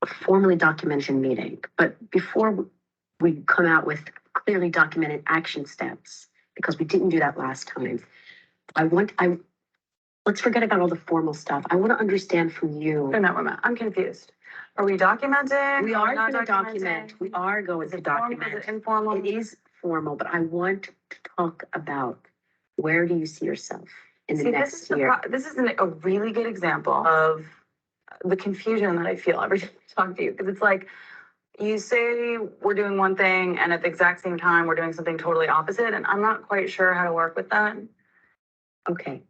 formally documented meeting. But before we come out with clearly documented action steps, because we didn't do that last time, let's forget about all the formal stuff. I want to understand from you. No, I'm confused. Are we documenting? We are going to document. We are going to document. Is it informal? It is formal, but I want to talk about where do you see yourself in the next year? This is a really good example of the confusion that I feel every time I talk to you, because it's like you say we're doing one thing and at the exact same time we're doing something totally opposite, and I'm not quite sure how to work with that. Okay.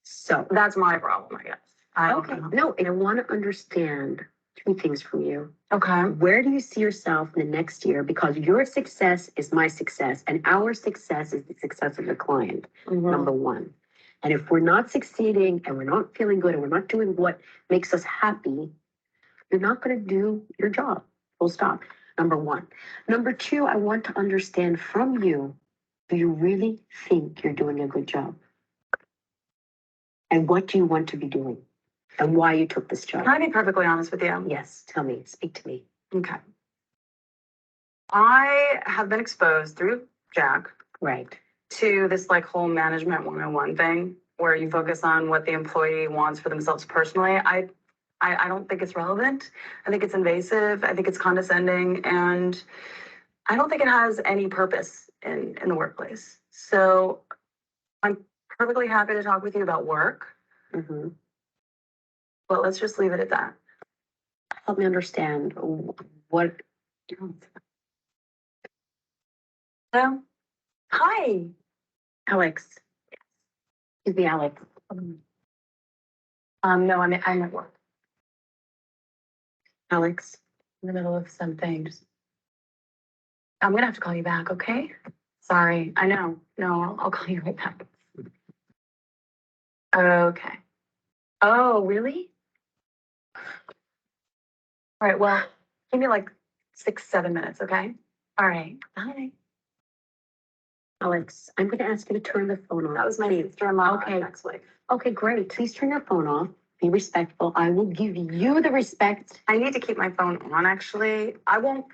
So that's my problem, I guess. Okay. No, and I want to understand two things from you. Okay. Where do you see yourself in the next year? Because your success is my success, and our success is the success of the client, number one. And if we're not succeeding and we're not feeling good and we're not doing what makes us happy, you're not going to do your job. Full stop. Number one. Number two, I want to understand from you, do you really think you're doing a good job? And what do you want to be doing? And why you took this job? Can I be perfectly honest with you? Yes, tell me, speak to me. Okay. I have been exposed through Jack. Right. To this like whole management 101 thing where you focus on what the employee wants for themselves personally. I don't think it's relevant. I think it's invasive. I think it's condescending, and I don't think it has any purpose in the workplace. So I'm perfectly happy to talk with you about work. But let's just leave it at that. Help me understand what. Hello? Hi. Alex. Excuse me, Alex. No, I'm at work. Alex. In the middle of some things. I'm gonna have to call you back, okay? Sorry. I know. No, I'll call you right back. Okay. Oh, really? All right, well, give me like 6-7 minutes, okay? All right, bye. Alex, I'm going to ask you to turn the phone off. That was my sister-in-law. Okay. Next week. Okay, great. Please turn your phone off. Be respectful. I will give you the respect. I need to keep my phone on, actually. I won't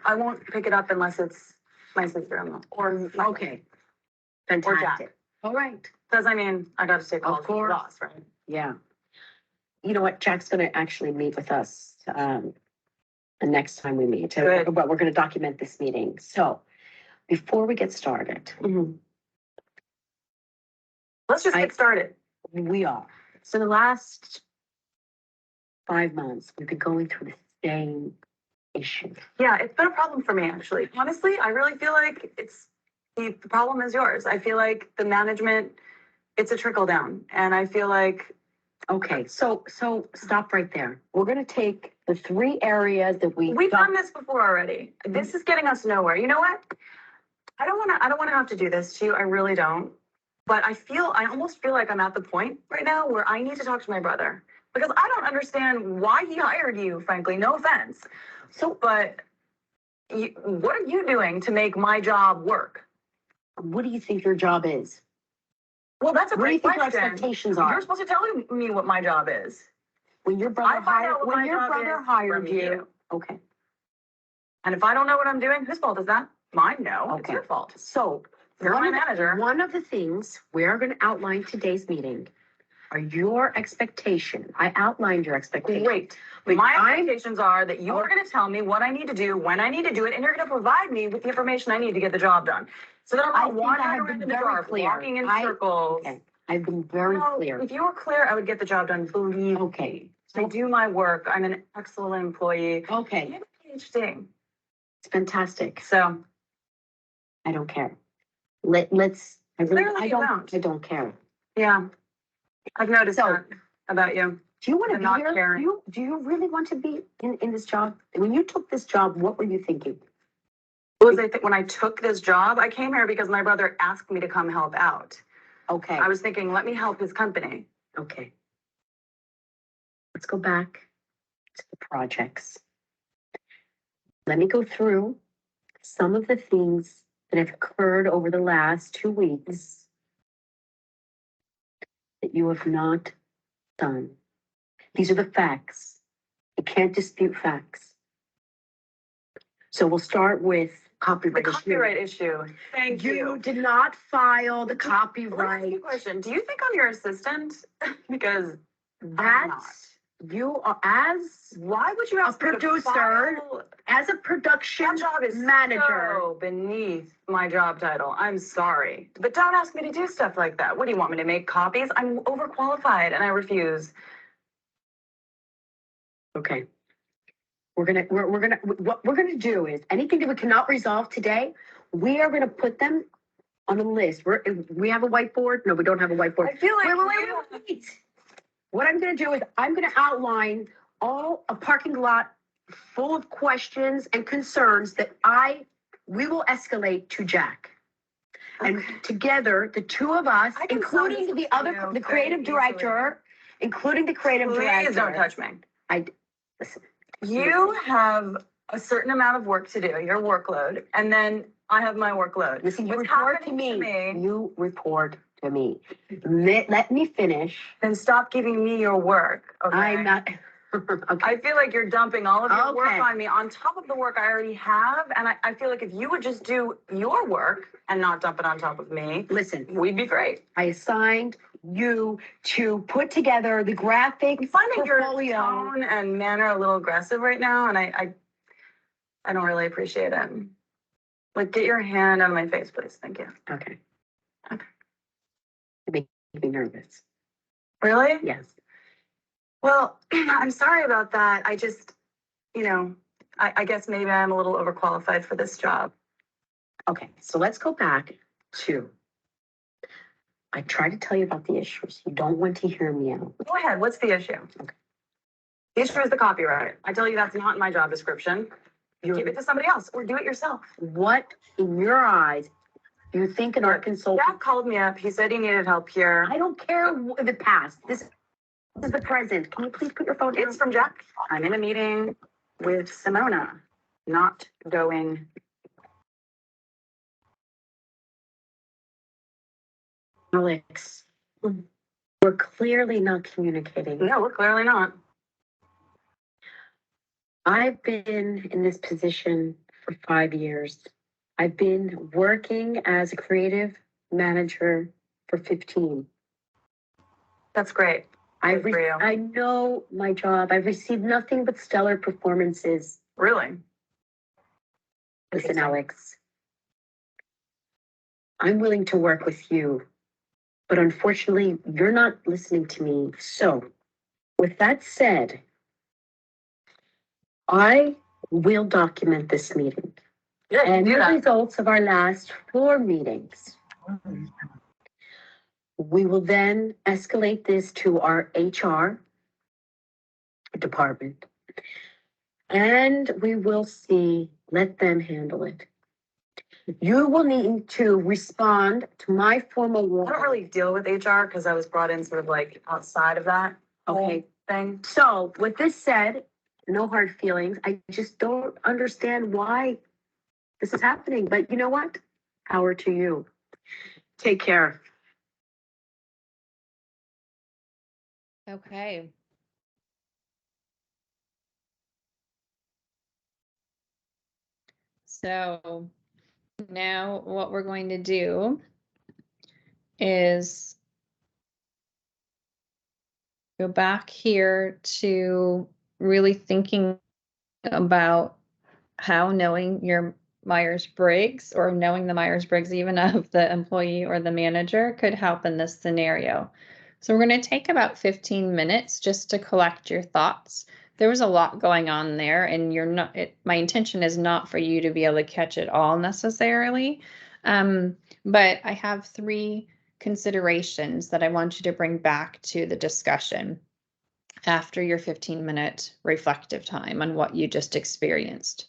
pick it up unless it's my sister-in-law. Okay. Fantastic. Or Jack. All right. Because, I mean, I got to take calls from the boss, right? Yeah. You know what? Jack's going to actually meet with us the next time we meet. Good. But we're going to document this meeting. So before we get started, let's just get started. We are. So the last 5 months, we've been going through the same issue. Yeah, it's been a problem for me, actually. Honestly, I really feel like the problem is yours. I feel like the management, it's a trickle down. And I feel like. Okay, so stop right there. We're going to take the 3 areas that we've done this before already. This is getting us nowhere. You know what? I don't want to have to do this to you. I really don't. But I almost feel like I'm at the point right now where I need to talk to my brother, because I don't understand why he hired you, frankly. No offense. But what are you doing to make my job work? What do you think your job is? Well, that's a great question. What do you think your expectations are? You're supposed to tell me what my job is. When your brother hired you. Okay. And if I don't know what I'm doing, whose fault is that? Mine, no. Okay. It's your fault. So you're my manager. One of the things we're going to outline today's meeting are your expectations. I outlined your expectations. Great. My expectations are that you are going to tell me what I need to do, when I need to do it, and you're going to provide me with the information I need to get the job done. So that I'm not wandering around in the dark, walking in circles. Okay. I've been very clear. If you were clear, I would get the job done. Believe me. Okay. I do my work. I'm an excellent employee. Okay. You have a PhD. It's fantastic. So I don't care. I don't care. Yeah. I've noticed that about you. Do you want to be here? Do you really want to be in this job? When you took this job, what were you thinking? When I took this job, I came here because my brother asked me to come help out. Okay. I was thinking, let me help his company. Okay. Let's go back to the projects. Let me go through some of the things that have occurred over the last 2 weeks that you have not done. These are the facts. can't dispute facts. So we'll start with The copyright issue. copyright issue. Thank You you. did not file the Let me ask you copyright. a question. Do you think I'm your assistant? Because I'm not. That's, you are, as Why would you a ask me to producer, file? as a production That job is manager. so beneath my job title. I'm sorry. But don't ask me to do stuff like that. What do you want me to make copies? I'm overqualified and I refuse. Okay. What we're gonna do is anything that we cannot resolve today, we are gonna put them on a list. We have a whiteboard. No, we don't have a whiteboard. I feel like Wait. What I'm gonna do is I'm gonna outline a parking lot full of questions and concerns that we will escalate to Jack. And together, the two of us, I can solve including this the with other, you the very creative director, including the creative director. Please don't touch me. Listen, You have a certain amount of work to do, your workload, and then I have my workload. listen, you What's report to happening me. You report to me. Let me finish. Then stop giving me your work, okay? I'm not, okay. I feel like you're dumping all of your work Okay. on me on top of the work I already have. And I feel like if you would just do your work and not dump it on top of me, Listen, we'd be great. I assigned you to put together the graphic I'm finding your portfolio. tone and manner a little aggressive right now, and I don't really appreciate it. Like, get your hand out of my face, please. Thank you. Okay. Okay. You make me nervous. Really? Yes. Well, I'm sorry about that. I just, I guess maybe I'm a little overqualified for this job. Okay, so let's go back to, I tried to tell you about the issues. You don't want to hear me out. Go ahead. What's the issue? Okay. The issue is the copyright. I tell you that's not in my job description. Give it to somebody else or do it yourself. What, in your eyes, do you think an art consultant? Jack called me up. He said he needed help here. I don't care the past. This is the present. Can you please put your phone down? It's from Jack. I'm in a meeting with Simona. Not going. Alex, we're clearly not communicating. No, we're clearly not. I've been in this position for 5 years. I've been working as a creative manager for 15. That's great. Good for you. I know my job. I've received nothing but stellar performances. Really? Listen, Alex, I'm willing to work with you, but unfortunately, you're not listening to me. So, with that said, I will document this meeting Yeah, you and do the that. results of our last 4 meetings. We will then escalate this to our HR department, and we will see, let them handle it. You will need to respond to my formal I warning. don't really deal with HR because I was brought in sort of like outside of that Okay. thing. So, with this said, no hard feelings. I just don't understand why this is happening. But you know what? Power to you. Take care. Okay. So now what we're going to do is go back here to really thinking about how knowing your Myers-Briggs or knowing the Myers-Briggs even of the employee or the manager could help in this scenario. So we're going to take about 15 minutes just to collect your thoughts. There was a lot going on there, and my intention is not for you to be able to catch it all necessarily. But I have 3 considerations that I want you to bring back to the discussion after your 15-minute reflective time on what you just experienced.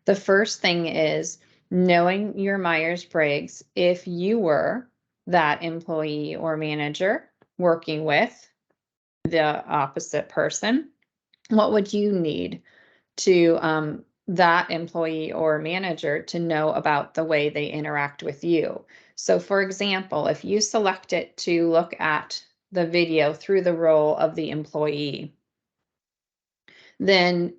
The first thing is knowing your Myers-Briggs. If you were that employee or manager working with the opposite person, what would you need to that employee or manager to know about the way they interact with you? So for example, if you select it to look at the video through the role of the employee, then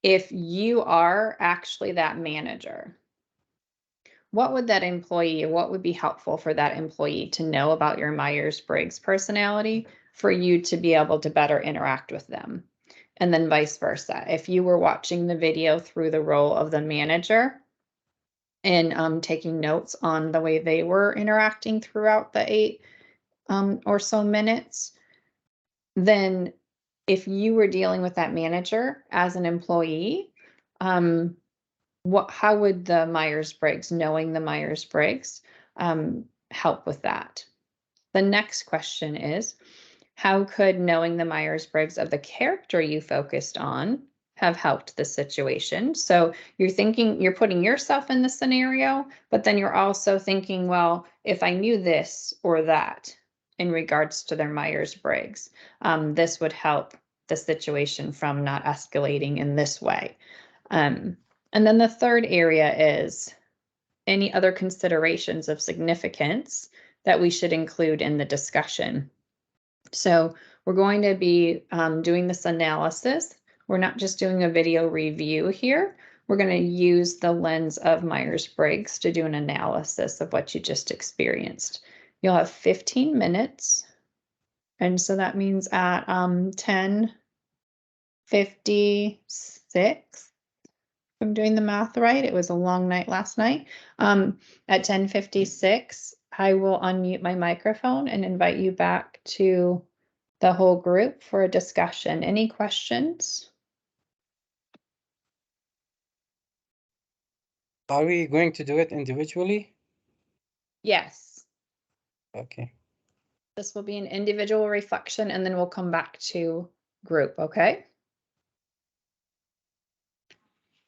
if you are actually that manager, what would that employee, what would be helpful for that employee to know about your Myers-Briggs personality for you to be able to better interact with them? And then vice versa. If you were watching the video through the role of the manager and taking notes on the way they were interacting throughout the 8 or so minutes, then if you were dealing with that manager as an employee, how would the Myers-Briggs, knowing the Myers-Briggs, help with that? The next question is, how could knowing the Myers-Briggs of the character you focused on have helped the situation? So you're putting yourself in the scenario, but then you're also thinking, well, if I knew this or that in regards to their Myers-Briggs, this would help the situation from not escalating in this way. And then the third area is any other considerations of significance that we should include in the discussion. So we're going to be doing this analysis. We're not just doing a video review here. We're going to use the lens of Myers-Briggs to do an analysis of what you just experienced. You'll have 15 minutes. And so that means at 10:56, if I'm doing the math right, it was a long night last night. At 10:56, I will unmute my microphone and invite you back to the whole group for a discussion. Any questions? Are we going to do it individually? Yes. Okay. This will be an individual reflection and then we'll come back to group, okay?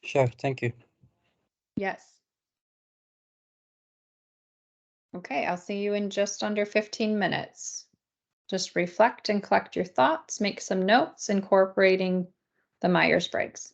Sure, thank you. Yes. Okay, I'll see you in just under 15 minutes. Just reflect and collect your thoughts, make some notes incorporating the Myers-Briggs.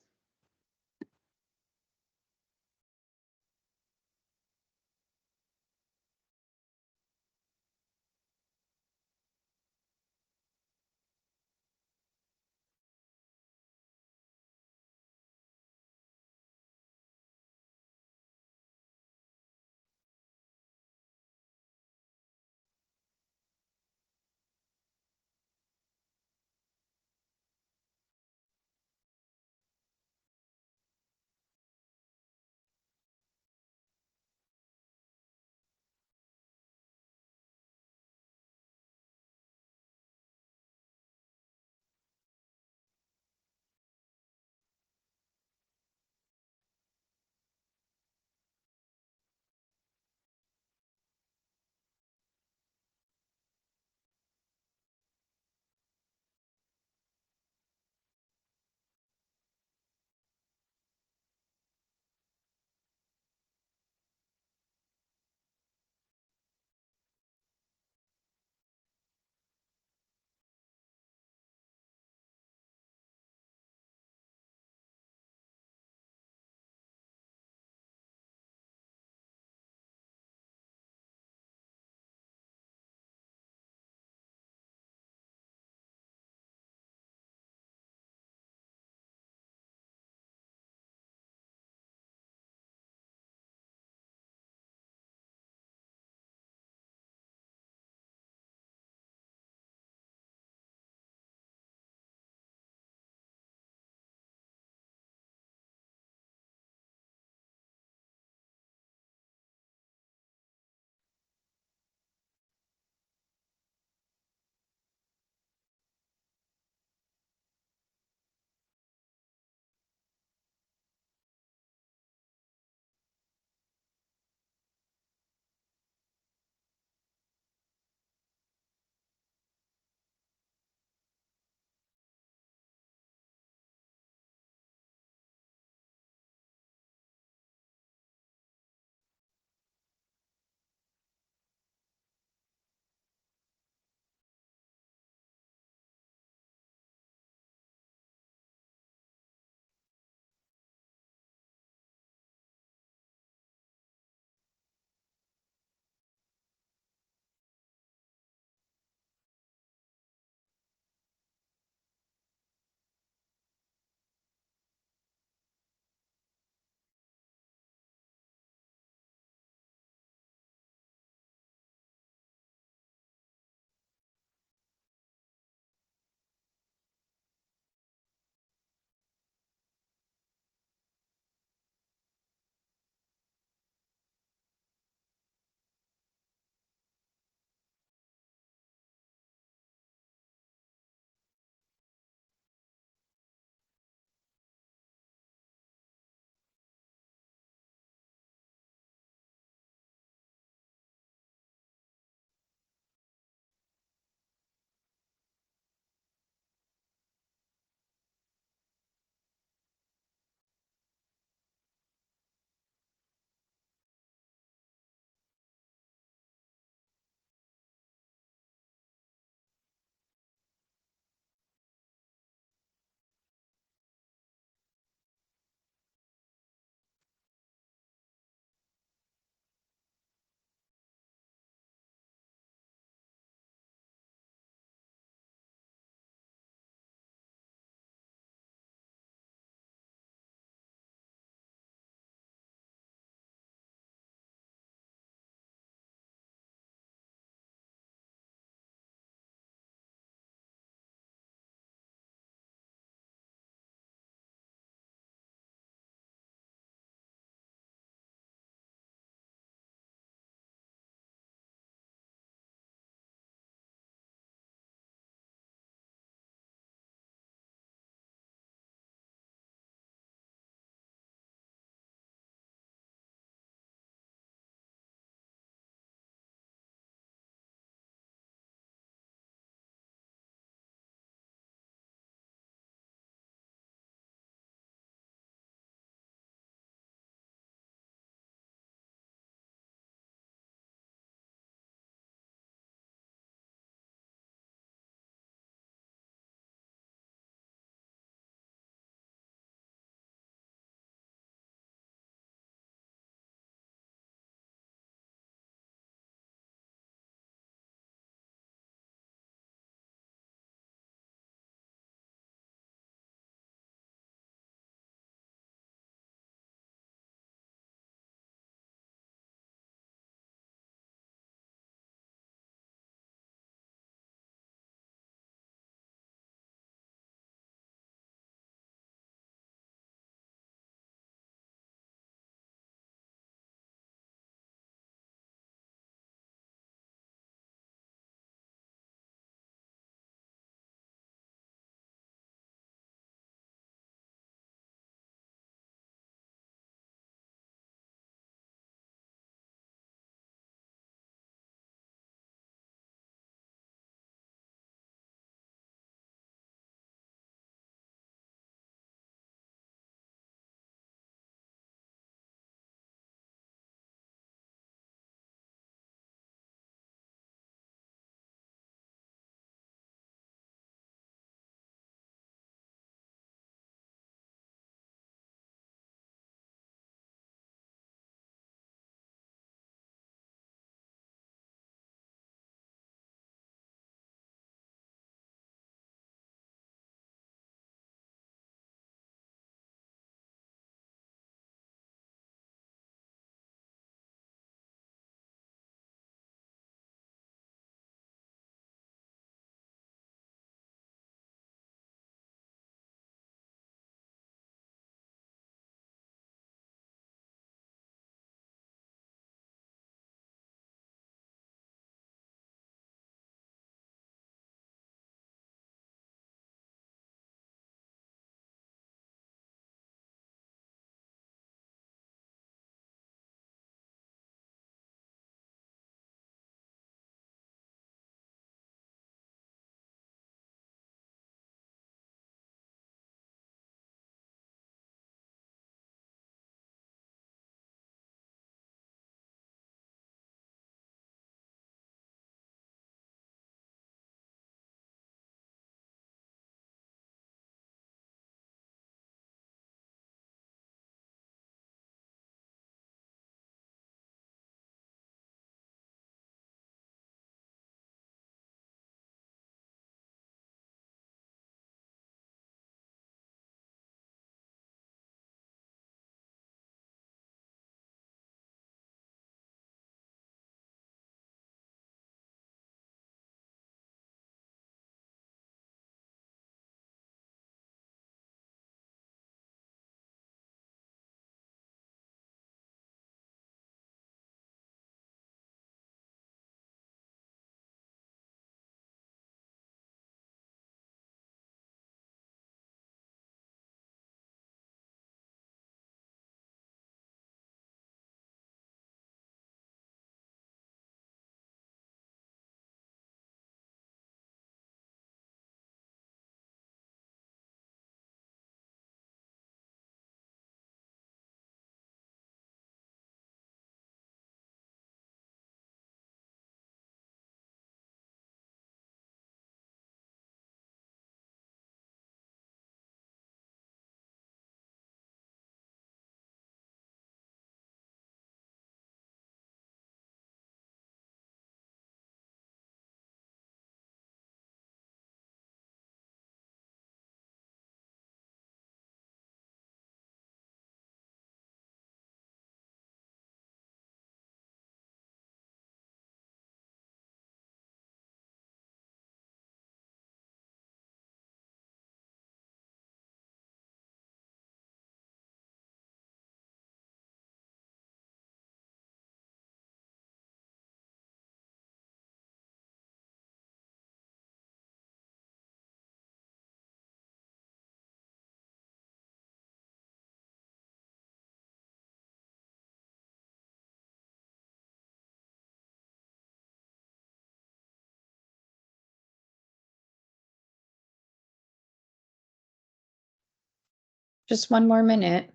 Just one more minute.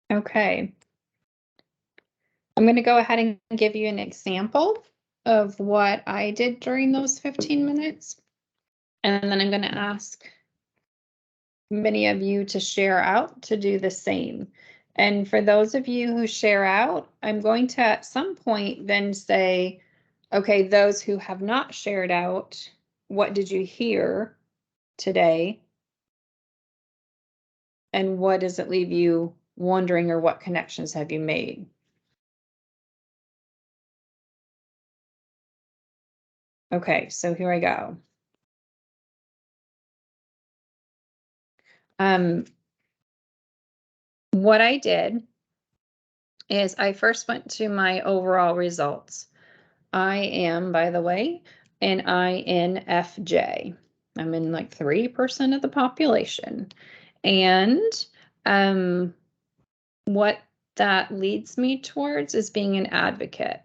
Okay. I'm going to go ahead and give you an example of what I did during those 15 minutes. And then I'm going to ask many of you to share out to do the same. And for those of you who share out, I'm going to at some point then say, okay, those who have not shared out, what did you hear today? And what does it leave you wondering, or what connections have you made? Okay, so here I go. What I did is I first went to my overall results. I am, by the way, an INFJ. I'm in like 3% of the population. And what that leads me towards is being an advocate.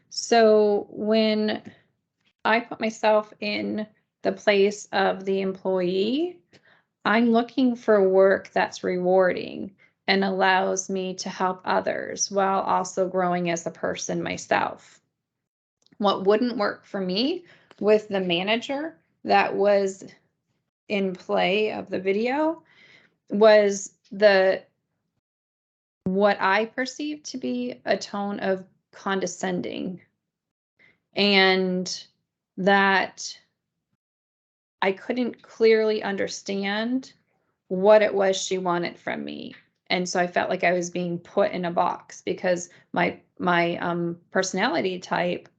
So when I put myself in the place of the employee, I'm looking for work that's rewarding and allows me to help others while also growing as a person myself. What wouldn't work for me with the manager that was in play of the video was what I perceived to be a tone of condescending, and that I couldn't clearly understand what it was she wanted from me. And so I felt like I was being put in a box because my personality type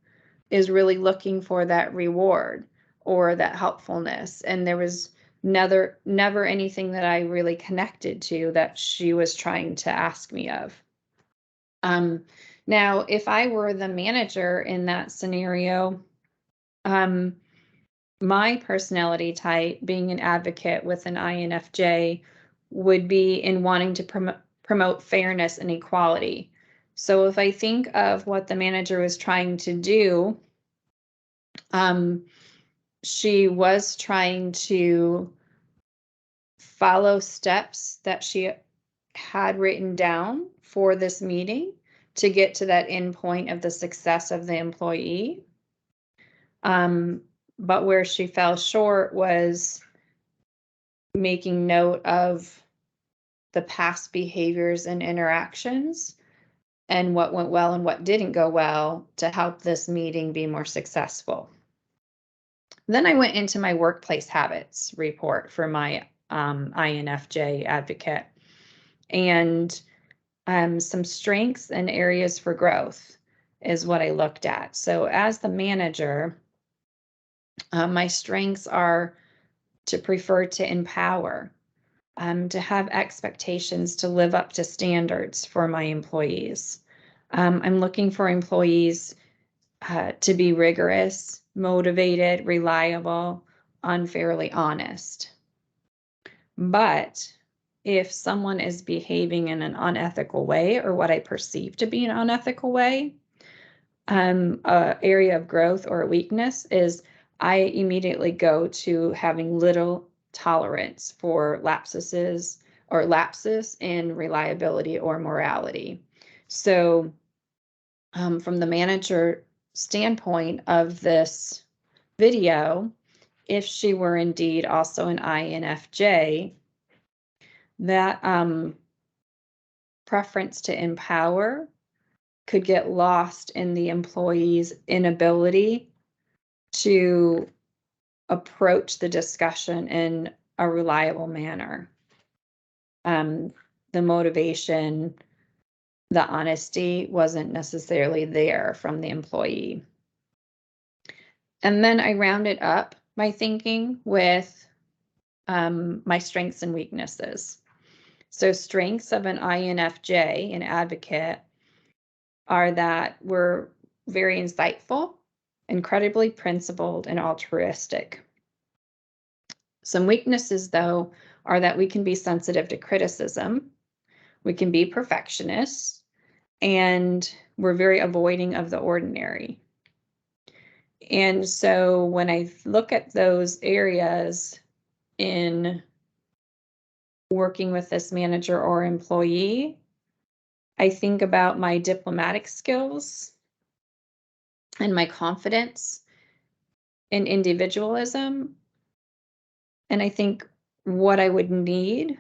is really looking for that reward or that helpfulness. And there was never anything that I really connected to that she was trying to ask me of. Now, if I were the manager in that scenario, my personality type, being an advocate with an INFJ, would be in wanting to promote fairness and equality. So if I think of what the manager was trying to do, she was trying to follow steps that she had written down for this meeting to get to that end point of the success of the employee. But where she fell short was making note of the past behaviors and interactions and what went well and what didn't go well to help this meeting be more successful. Then I went into my workplace habits report for my INFJ advocate, and some strengths and areas for growth is what I looked at. So as the manager, my strengths are to prefer to empower, to have expectations to live up to standards for my employees. I'm looking for employees to be rigorous, motivated, reliable, unfairly honest. But if someone is behaving in an unethical way or what I perceive to be an unethical way. A area of growth or a weakness is I immediately go to having little tolerance for lapses in reliability or morality. So from the manager standpoint of this video, if she were indeed also an INFJ, that preference to empower could get lost in the employee's inability to approach the discussion in a reliable manner. The motivation, the honesty wasn't necessarily there from the employee. And then I rounded up my thinking with my strengths and weaknesses. So strengths of an INFJ, an advocate, are that we're very insightful, incredibly principled, and altruistic. Some weaknesses, though, are that we can be sensitive to criticism, we can be perfectionists, and we're very avoiding of the ordinary. And so when I look at those areas in working with this manager or employee, I think about my diplomatic skills and my confidence in individualism. And I think what I would need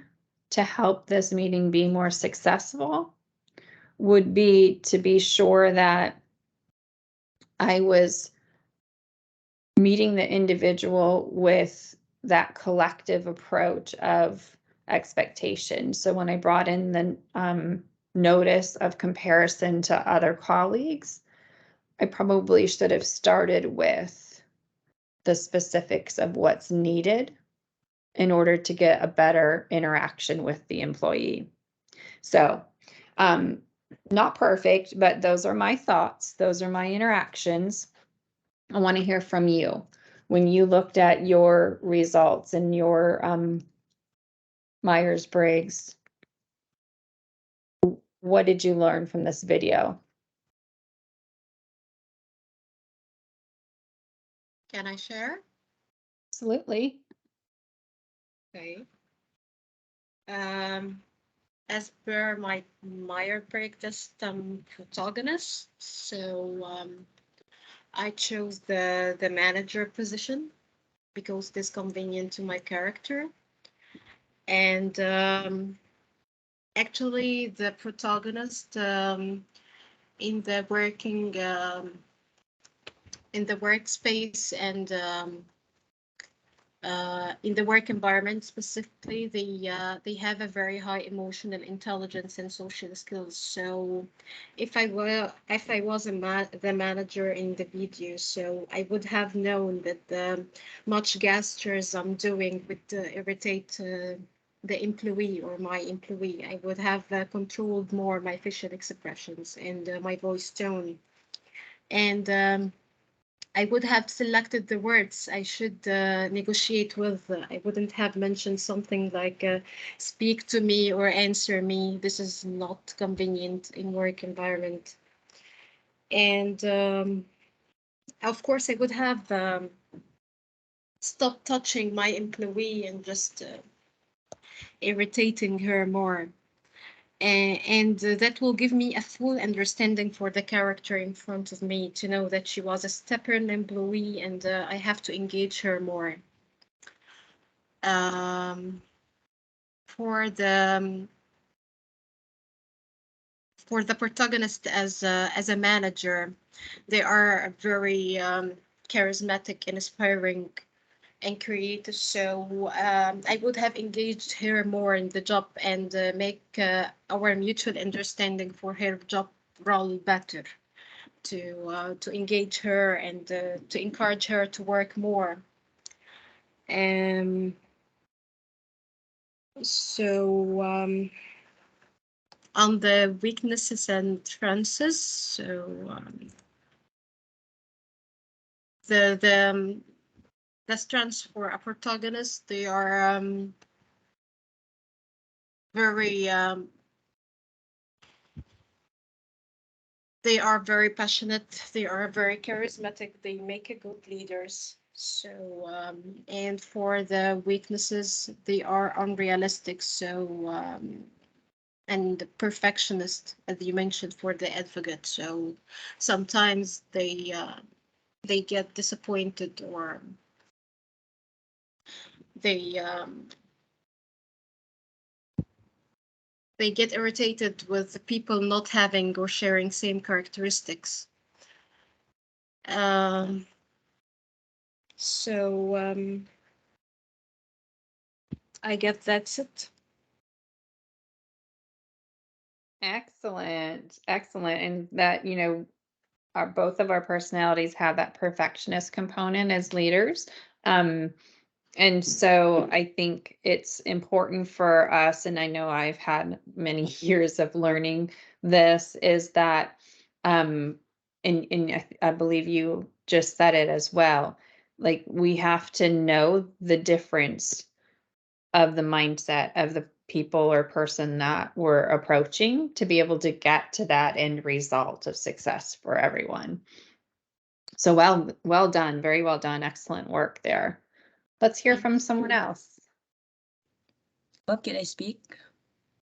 to help this meeting be more successful would be to be sure that I was meeting the individual with that collective approach of expectation. So when I brought in the notice of comparison to other colleagues, I probably should have started with the specifics of what's needed in order to get a better interaction with the employee. So, not perfect, but those are my thoughts. Those are my interactions. I want to hear from you. When you looked at your results and your Myers-Briggs, what did you learn from this video? Can I share? Absolutely. Okay. As per my Myers-Briggs protagonist, so I chose the manager position because it's convenient to my character, and actually the protagonist in the workspace and in the work environment specifically, they have a very high emotional intelligence and social skills. So if I was the manager in the video, so I would have known that the much gestures I'm doing would irritate the employee or my employee. I would have controlled more my facial expressions and my voice tone, and I would have selected the words I should negotiate with. I wouldn't have mentioned something like speak to me or answer me. This is not convenient in work environment. And of course, I would have stopped touching my employee and just irritating her more. And that will give me a full understanding for the character in front of me, to know that she was a stubborn employee and I have to engage her more. For the protagonist as a manager, they are very charismatic and inspiring and creative, so I would have engaged her more in the job and make our mutual understanding for her job role better, to engage her and to encourage her to work more. So on the weaknesses and strengths, so the strengths for a protagonist, they are very they are very passionate, they are very charismatic, they make a good leaders. So and for the weaknesses, they are unrealistic. So and perfectionist, as you mentioned, for the advocate. So sometimes they get disappointed, or they they get irritated with the people not having or sharing same characteristics. So I guess that's it. Excellent, excellent. And that, both of our personalities have that perfectionist component as leaders. And so I think it's important for us, and I know I've had many years of learning this, is that, and I believe you just said it as well, like we have to know the difference of the mindset of the people or person that we're approaching to be able to get to that end result of success for everyone. So well done, very well done, excellent work there. Let's hear from someone else. Bob, can I speak?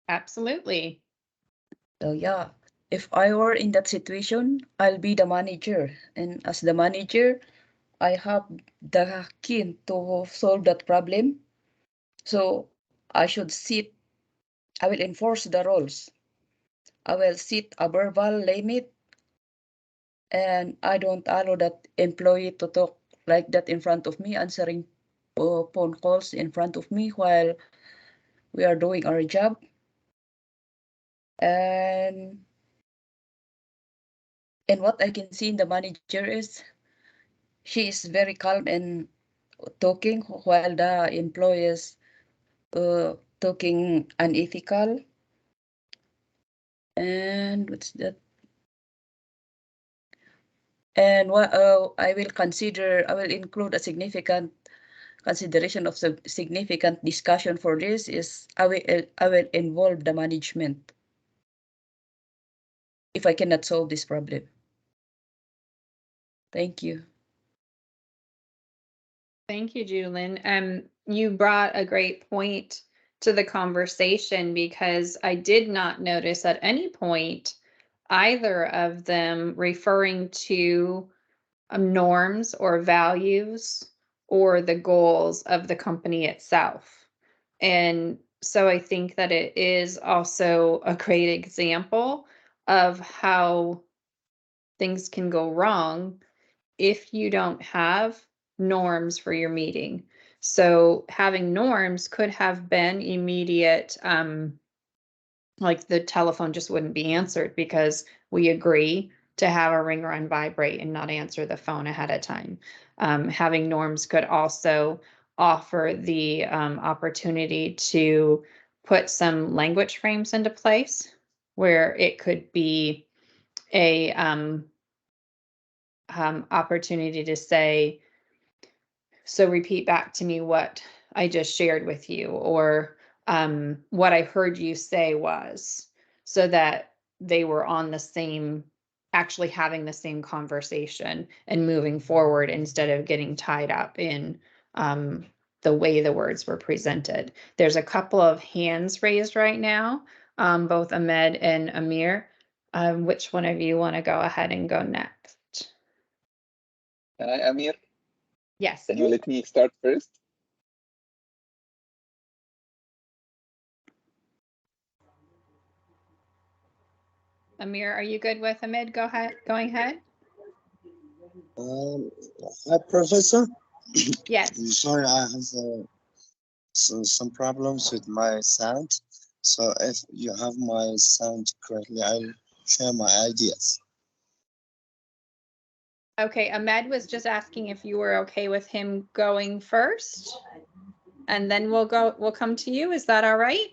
Absolutely. So yeah, if I were in that situation, I'll be the manager. And as the manager, I have the key to solve that problem. So I should I will enforce the rules. I will set a verbal limit, and I don't allow that employee to talk like that in front of me, answering phone calls in front of me while we are doing our job. And what I can see in the manager is she is very calm and talking while the employees talking unethical. And what's that? And what I will include a significant consideration of the significant discussion for this is I will involve the management if I cannot solve this problem. Thank you. Thank you, Julin. You brought a great point to the conversation, because I did not notice at any point either of them referring to norms or values or the goals of the company itself. And so I think that it is also a great example of how things can go wrong if you don't have norms for your meeting. So having norms could have been immediate, like the telephone just wouldn't be answered because we agree to have a ringer on vibrate and not answer the phone ahead of time. Having norms could also offer the opportunity to put some language frames into place where it could be a opportunity to say, so repeat back to me what I just shared with you, or what I heard you say was, so that they were on the same, actually having the same conversation and moving forward instead of getting tied up in the way the words were presented. There's a couple of hands raised right now, both Ahmed and Amir. Which one of you want to go ahead and go next? Can I, Amir? Yes. Can you let me start first? Amir, are you good with Ahmed? Going ahead. Hi, Professor. Yes. Sorry, I have some problems with my sound. So if you have my sound correctly, I'll share my ideas. Okay, Ahmed was just asking if you were okay with him going first, and then we'll come to you. Is that all right?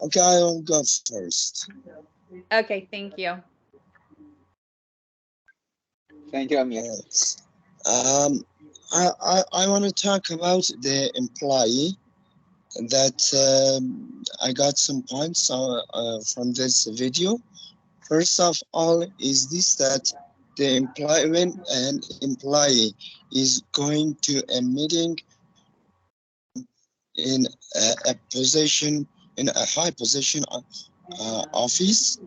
Okay, I will go first. Okay, thank you. Thank you, Amir. Yes. I want to talk about the employee. that I got some points from this video. First of all, is this that the employee, when an employee is going to a meeting in a position, in a high position office,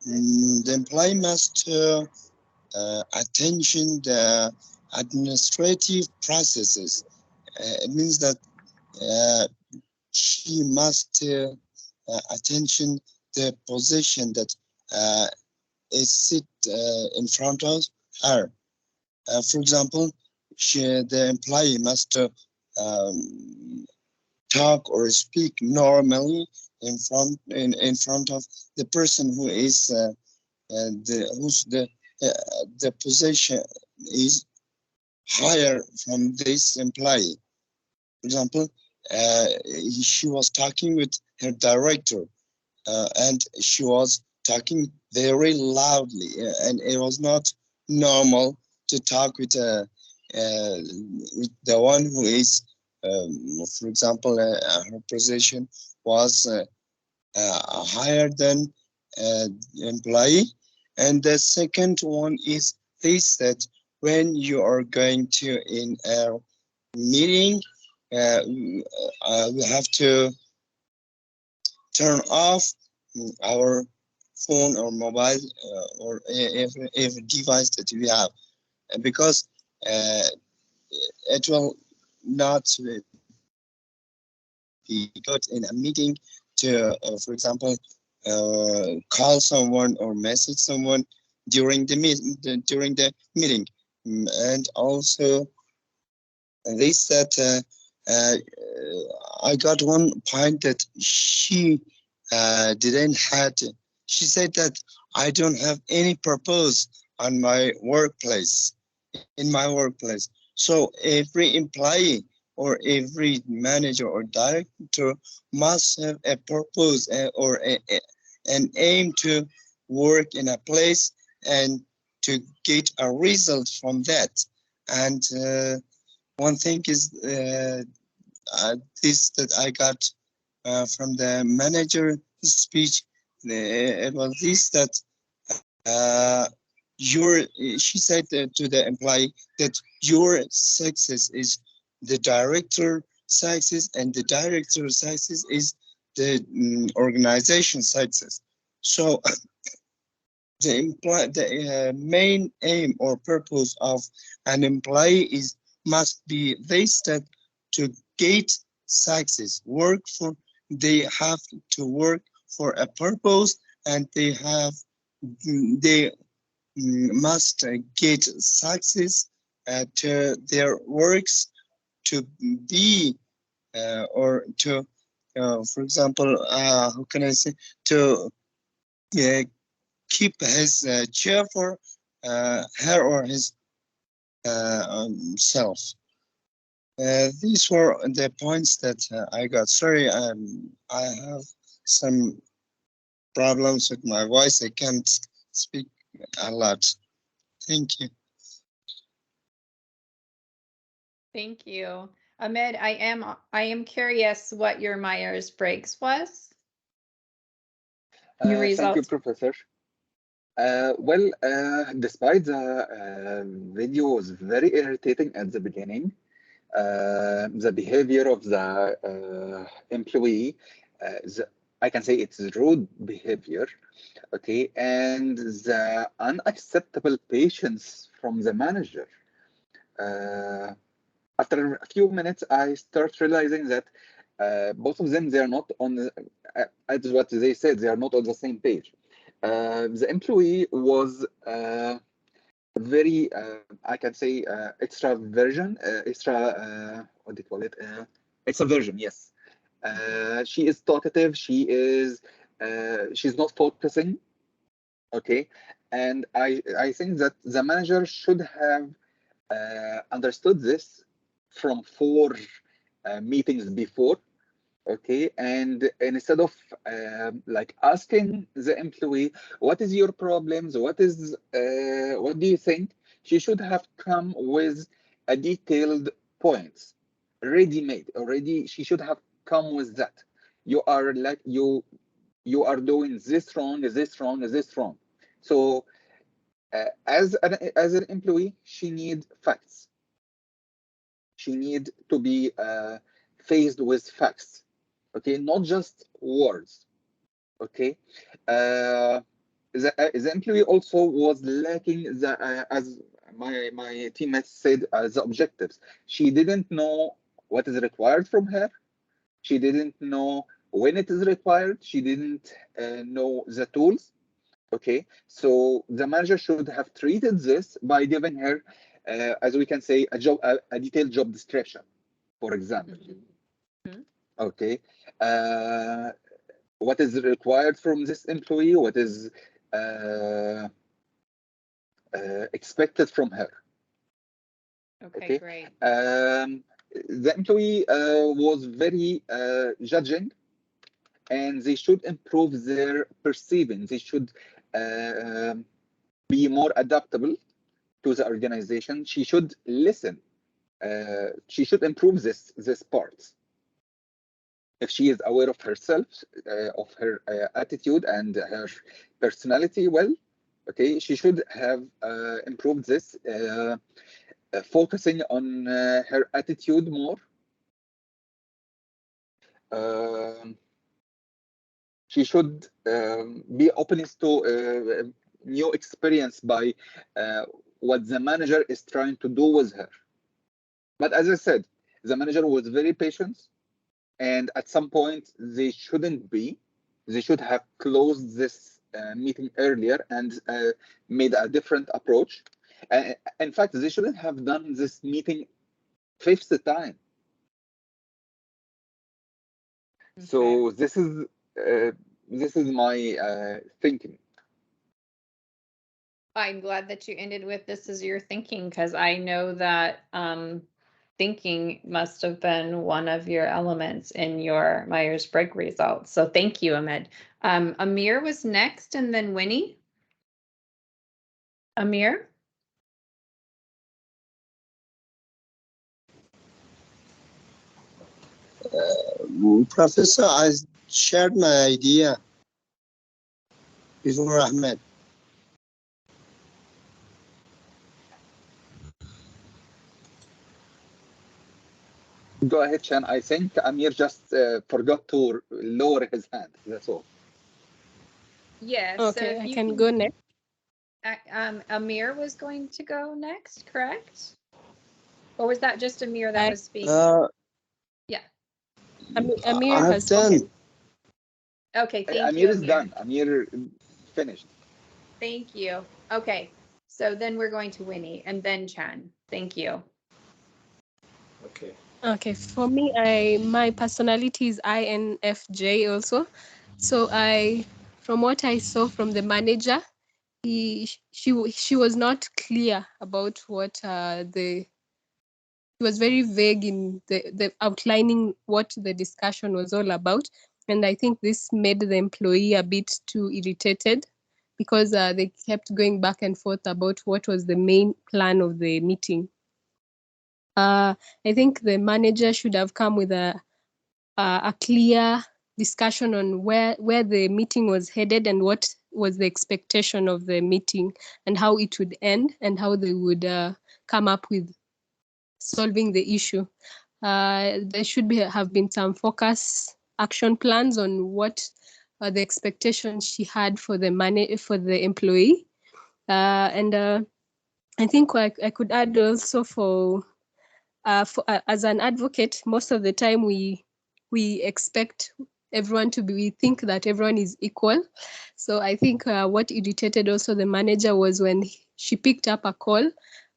the employee must attention the administrative processes. It means that she must attention the position that is sit in front of her. For example, the employee must talk or speak normally in front of the person who is the position is higher from this employee. For example, she was talking with her director, and she was talking very loudly, and it was not normal to talk with the one who is, for example, her position was higher than employee. And the second one is this, that when you are going to in a meeting, we have to turn off our phone or mobile or every device that we have, because it will not be good in a meeting to, for example, call someone or message someone during the meeting. And also they said I got one point that she didn't had. She said that I don't have any purpose on my workplace, in my workplace. So every employee or every manager or director must have a purpose or an aim to work in a place and to get a result from that. And one thing is this that I got from the manager speech. It was this that she said to the employee that your success is the director success, and the director success is the organization success. So the main aim or purpose of an employee is must be this, that to get success, they have to work for a purpose, and they must get success to their works to be or to for example, how can I say, to keep his chair for her or his self. These were the points that I got. Sorry, I have some problems with my voice. I can't speak a lot. Thank you. Thank you. Ahmed, I am curious what your Myers-Briggs was. Your Thank you, results. Professor. Well, despite the video was very irritating at the beginning, the behavior of the employee, I can say it's rude behavior, okay, and the unacceptable patience from the manager. After a few minutes, I start realizing that both of them, they are not on the, as what they said, they are not on the same page. The employee was very, I can say, what do you call it? Extraversion, yes. She is talkative. She's not focusing. Okay, and I think that the manager should have understood this from 4 meetings before. Okay, and instead of like asking the employee, what is your problems, what do you think, she should have come with a detailed points ready made already. She should have come with that. You are like you are doing this wrong, this wrong, this wrong. So as an employee, she need facts. She need to be faced with facts, okay, not just words, okay. The employee also was lacking the as my teammates said, the objectives. She didn't know what is required from her. She didn't know when it is required. She didn't know the tools. Okay, so the manager should have treated this by giving her, as we can say, a detailed job description, for example. Okay, what is required from this employee? What is expected from her? Okay, great. The employee was very judging, and they should improve their perceiving. They should be more adaptable to the organization. She should listen. She should improve this part. If she is aware of herself, of her attitude and her personality, well, okay, she should have improved this, focusing on her attitude more. She should be open to new experience by what the manager is trying to do with her. But as I said, the manager was very patient, and at some point they shouldn't be. They should have closed this meeting earlier and made a different approach. In fact, they shouldn't have done this meeting 5th time. Okay. So this is my thinking. I'm glad that you ended with this as your thinking, because I know that thinking must have been one of your elements in your Myers-Briggs results. So thank you, Ahmed. Amir was next, and then Winnie. Amir? Professor, I shared my idea before Ahmed. Go ahead, Shan. I think Amir just forgot to lower his hand. That's all. Yes. Okay, so I can go next. Amir was going to go next, correct? Or was that just Amir that was speaking? Yeah. Amir I has have done. spoken. Okay, thank Amir you, is done. Amir finished. Thank you. Okay, so then we're going to Winnie and then Chan. Thank you. Okay, for me, my personality is INFJ also. So from what I saw from the manager, she was not clear about what she was very vague in the outlining what the discussion was all about. And I think this made the employee a bit too irritated, because they kept going back and forth about what was the main plan of the meeting. I think the manager should have come with a clear discussion on where the meeting was headed and what was the expectation of the meeting and how it would end and how they would come up with solving the issue. There should have been some focus action plans on what the expectations she had for the employee. And I think I could add also as an advocate, most of the time we expect everyone we think that everyone is equal. So I think what irritated also the manager was when she picked up a call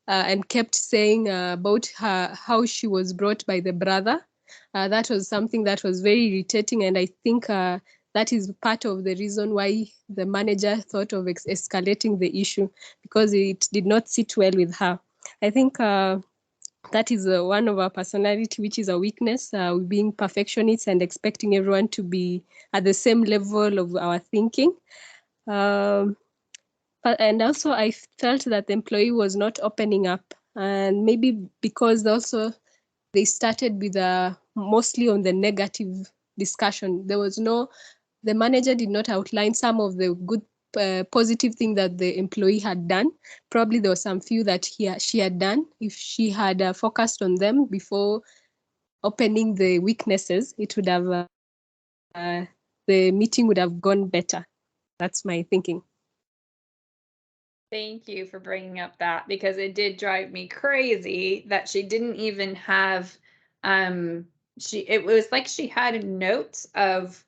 and kept saying about how she was brought by the brother. That was something that was very irritating, and I think that is part of the reason why the manager thought of escalating the issue, because it did not sit well with her. I think that is one of our personality, which is a weakness, being perfectionists and expecting everyone to be at the same level of our thinking. And also I felt that the employee was not opening up, and maybe because also they started with mostly on the negative discussion. There was the manager did not outline some of the good positive thing that the employee had done. Probably there were some few that she had done. If she had focused on them before opening the weaknesses, it would have the meeting would have gone better. That's my thinking. Thank you for bringing up that, because it did drive me crazy that she didn't even have, it was like she had notes of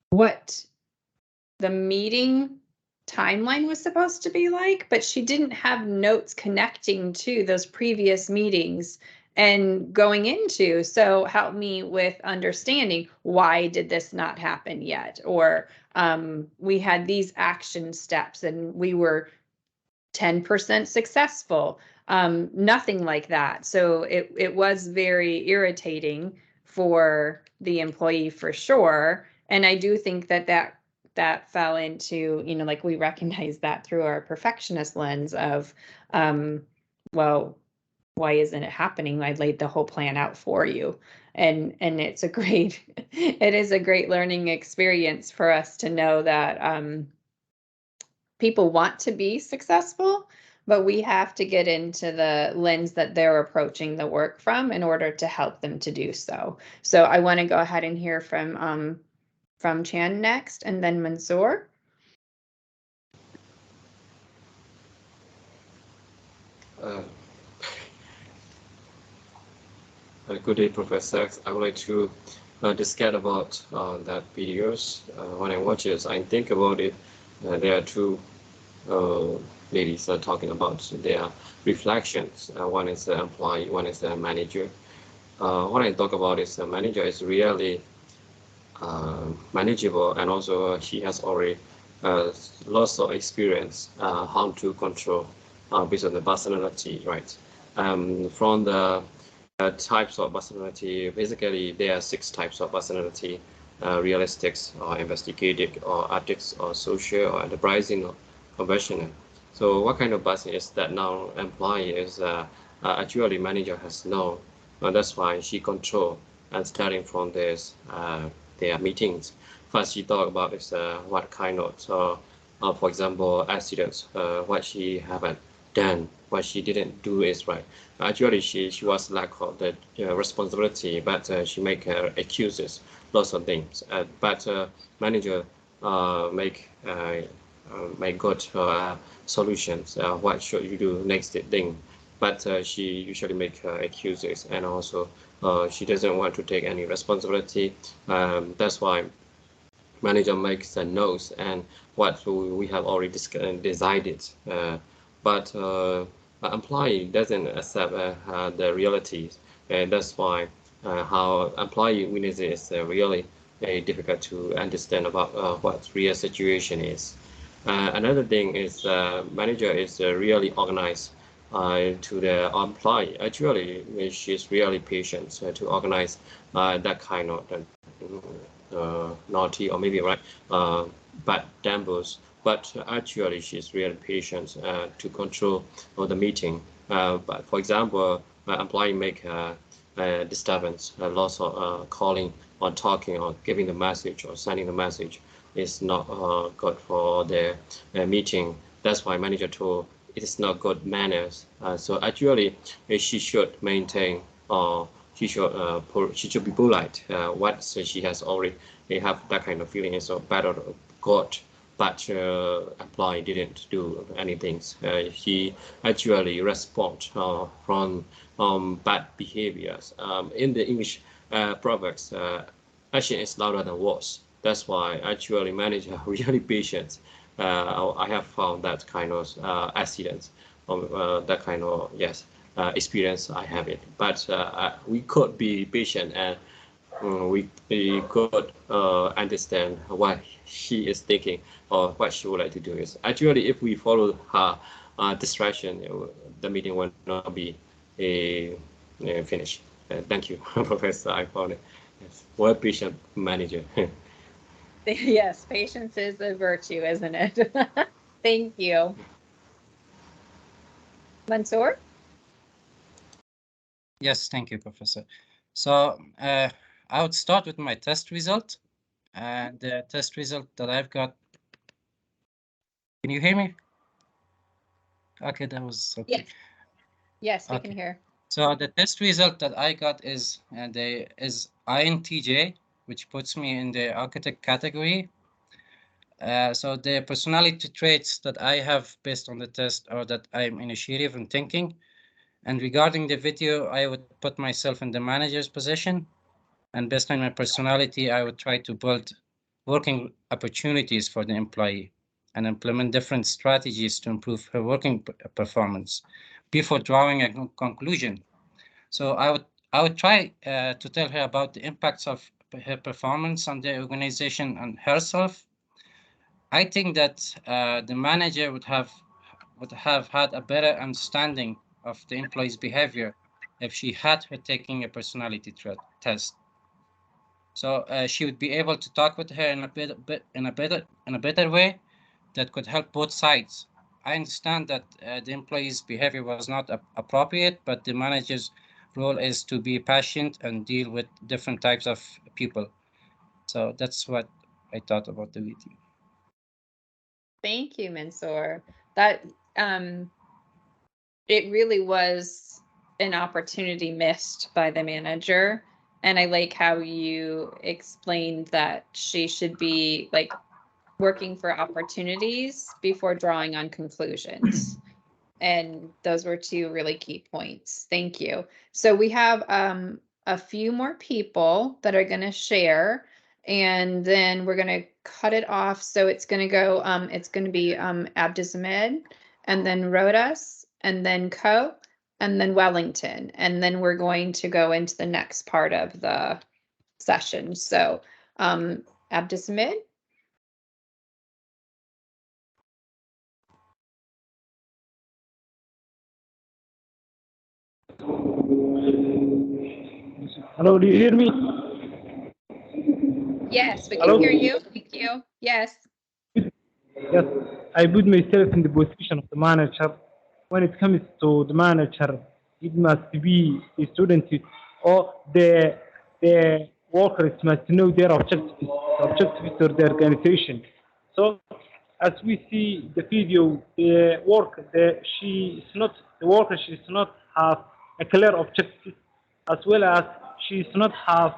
what the meeting timeline was supposed to be like, but she didn't have notes connecting to those previous meetings and going into. So help me with understanding, why did this not happen yet? Or we had these action steps and we were 10% successful. Nothing like that. So it was very irritating for the employee for sure. And I do think that fell into, like, we recognize that through our perfectionist lens of, well, why isn't it happening? I laid the whole plan out for you. And it is a great learning experience for us to know that people want to be successful, but we have to get into the lens that they're approaching the work from in order to help them to do so. So I want to go ahead and hear from Chan next, and then Mansoor. Good day, Professor. I would like to discuss about that videos. When I watch it, I think about it. There are two ladies talking about their reflections. One is the employee, one is the manager. What I talk about is the manager is really manageable, and also he has already lots of experience how to control based on the personality, right? From the types of personality, basically there are 6 types of personality: realistics, or investigative, or ethics, or social, or enterprising, or conventional. So what kind of person is that now employee is actually manager has no, that's why she control, and starting from this their meetings. First she talk about is what kind of for example accidents, what she haven't done, what she didn't do is right. Actually she was lack of the responsibility, but she make excuses, lots of things. But manager make good solutions. What should you do next thing? But she usually make excuses, and also she doesn't want to take any responsibility. That's why manager makes the notes and what we have already decided. But employee doesn't accept the realities, and that's why how employee witnesses is really very difficult to understand about what real situation is. Another thing is manager is really organized to the employee. Actually, she's really patient to organize that kind of naughty or maybe right bad tempers. But actually, she's really patient to control the meeting. But for example, employee make disturbance, lots of calling or talking or giving the message or sending the message is not good for the meeting. That's why manager told it is not good manners. So actually, she should maintain she should be polite. What she has already have that kind of feeling is so bad or good, but employee didn't do anything. He actually respond from bad behaviors. In the English proverbs, action is louder than words. That's why actually manager really patient. I have found that kind of accidents, that kind of experience. I have it, but we could be patient, and we could understand what she is thinking or what she would like to do. Is actually if we follow her distraction, the meeting will not be finished. Thank you, Professor. I found it. Yes. Well, patient manager. Yes, patience is a virtue, isn't it? Thank you. Mansoor? Yes, thank you, Professor. So I would start with my test result, and the test result that I've got. Can you hear me? Okay, that was okay. Yes. Yes, we can Okay. hear. So the test result that I got is INTJ, which puts me in the architect category. So the personality traits that I have based on the test are that I'm initiative and thinking. And regarding the video, I would put myself in the manager's position. And based on my personality, I would try to build working opportunities for the employee and implement different strategies to improve her working performance before drawing a conclusion. So I would try to tell her about the impacts of her performance on the organization and herself. I think that the manager would have had a better understanding of the employee's behavior if she had her taking a personality test. So she would be able to talk with her in a better way that could help both sides. I understand that the employee's behavior was not appropriate, but the manager's role is to be patient and deal with different types of people. So that's what I thought about the video. Thank you, Mansoor. That it really was an opportunity missed by the manager. And I like how you explained that she should be like working for opportunities before drawing on conclusions. And those were two really key points. Thank you. So we have a few more people that are going to share, and then we're going to cut it off. So it's going to go, it's going to be Abdismed, and then Rodas, and then Co, and then Wellington. And then we're going to go into the next part of the session. So Abdismed. Hello, do you hear me? Yes, we can Hello? hear you. Thank you. Yes. Yes, I put myself in the position of the manager. When it comes to the manager, it must be the student or the workers must know their objectives of the organization. So, as we see the video, the worker she does not have a clear objective, as well as she does not have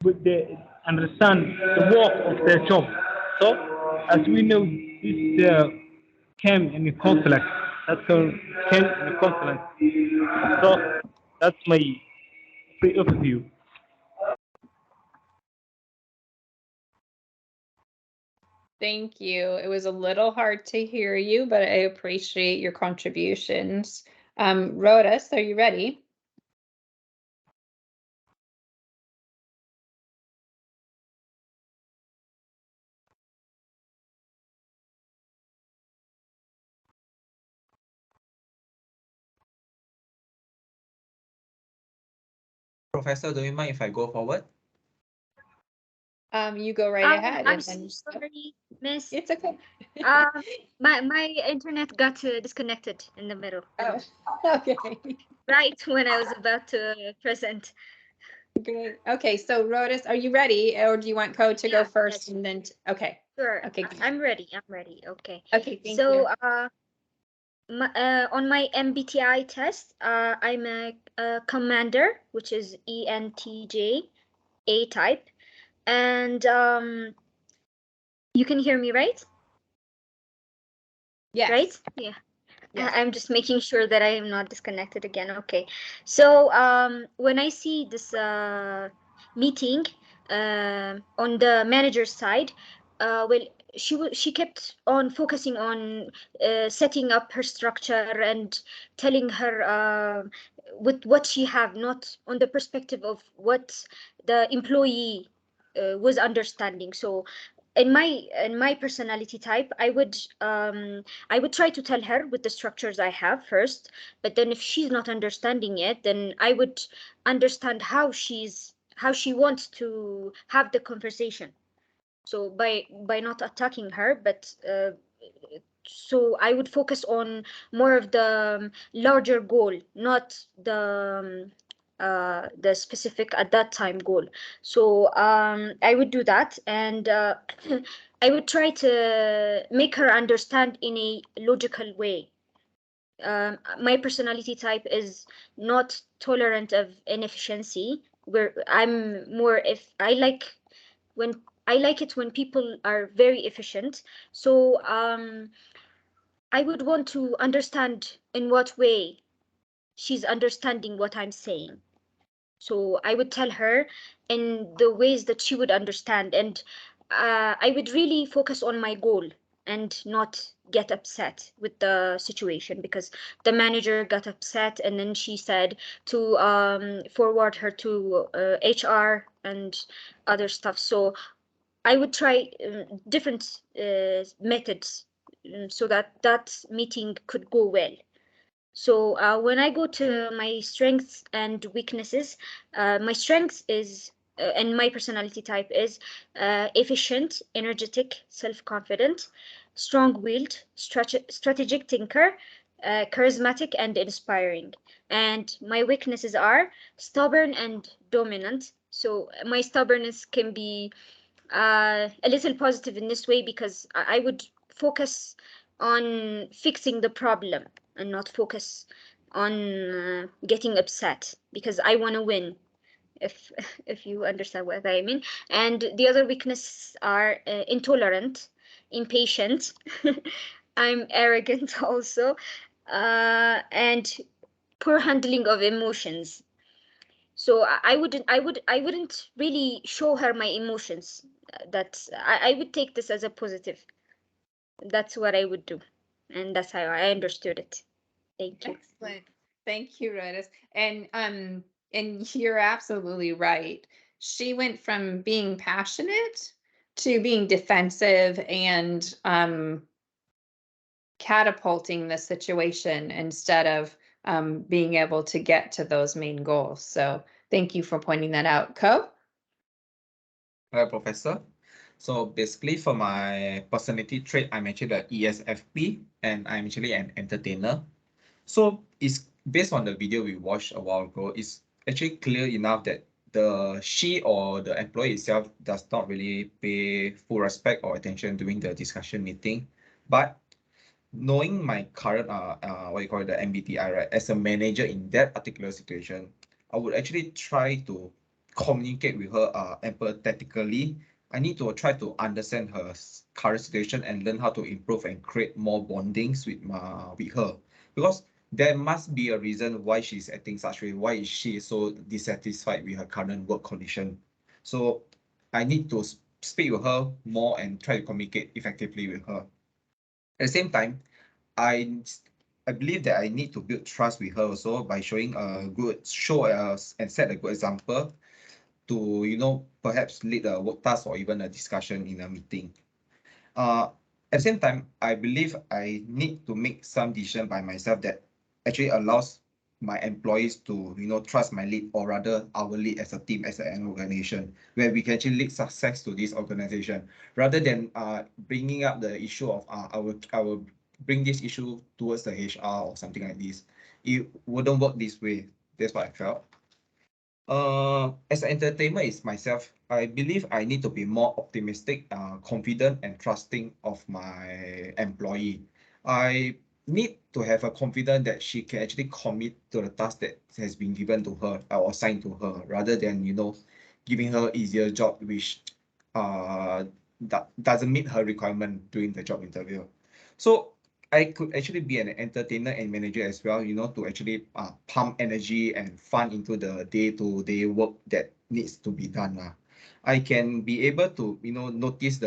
with the understand the work of their job. So, as we know, this came in a conflict. Came in a conflict. So, that's my free overview. Thank you. It was a little hard to hear you, but I appreciate your contributions. Rodas, are you ready? Professor, do you mind if I go forward? You go right ahead. I'm so sorry, Miss. It's okay. My internet got disconnected in the middle. Oh, okay. Right when I was about to present. Great. Okay, so Rodas, are you ready, or do you want Co to go first, and then? Okay. Sure. Okay. I'm ready. Okay. Okay. Thank so, you. on my MBTI test, I'm a commander, which is ENTJ, A type, and you can hear me, right? Yes. Right? Yeah. Yes. I'm just making sure that I am not disconnected again. Okay. So when I see this meeting on the manager's side, well, she kept on focusing on setting up her structure and telling her with what she have, not on the perspective of what the employee was understanding. So in my personality type, I would try to tell her with the structures I have first, but then if she's not understanding it, then I would understand how she wants to have the conversation. So by not attacking her, but so I would focus on more of the larger goal, not the the specific at that time goal. So I would do that, and I would try to make her understand in a logical way. My personality type is not tolerant of inefficiency, where I'm more, if I like when I like it when people are very efficient. So I would want to understand in what way she's understanding what I'm saying. So I would tell her in the ways that she would understand, and I would really focus on my goal and not get upset with the situation, because the manager got upset and then she said to forward her to HR and other stuff. So I would try different methods so that that meeting could go well. So when I go to my strengths and weaknesses, my strengths is and my personality type is efficient, energetic, self-confident, strong-willed, strategic thinker, charismatic, and inspiring. And my weaknesses are stubborn and dominant. So my stubbornness can be a little positive in this way, because I would focus on fixing the problem and not focus on getting upset, because I want to win, if if you understand what I mean. And the other weaknesses are intolerant, impatient, I'm arrogant also, and poor handling of emotions. So I wouldn't really show her my emotions. That I would take this as a positive. That's what I would do, and that's how I understood it. Thank you. Excellent. Thank you, Rhodas. And you're absolutely right. She went from being passionate to being defensive and catapulting the situation instead of being able to get to those main goals. So thank you for pointing that out. Ko? Hello, Professor. So basically for my personality trait, I'm actually the ESFP and I'm actually an entertainer. So it's based on the video we watched a while ago, it's actually clear enough that she or the employee itself does not really pay full respect or attention during the discussion meeting. But knowing my current what you call it, the MBTI, right, as a manager in that particular situation, I would actually try to communicate with her empathetically. I need to try to understand her current situation and learn how to improve and create more bondings with her, because there must be a reason why she's acting such way. Why is she so dissatisfied with her current work condition? So I need to speak with her more and try to communicate effectively with her. At the same time, I believe that I need to build trust with her also by showing a good and set a good example to perhaps lead a work task or even a discussion in a meeting. At the same time, I believe I need to make some decision by myself that actually allows my employees to trust my lead, or rather our lead as a team, as an organization, where we can actually lead success to this organization, rather than bringing up the issue of I will bring this issue towards the HR or something like this. It wouldn't work this way. That's what I felt. As an entertainer is myself, I believe I need to be more optimistic, confident, and trusting of my employee. I need to have a confidence that she can actually commit to the task that has been given to her or assigned to her, rather than giving her easier job which doesn't meet her requirement during the job interview. So I could actually be an entertainer and manager as well, to actually pump energy and fun into the day-to-day work that needs to be done. I can be able to, notice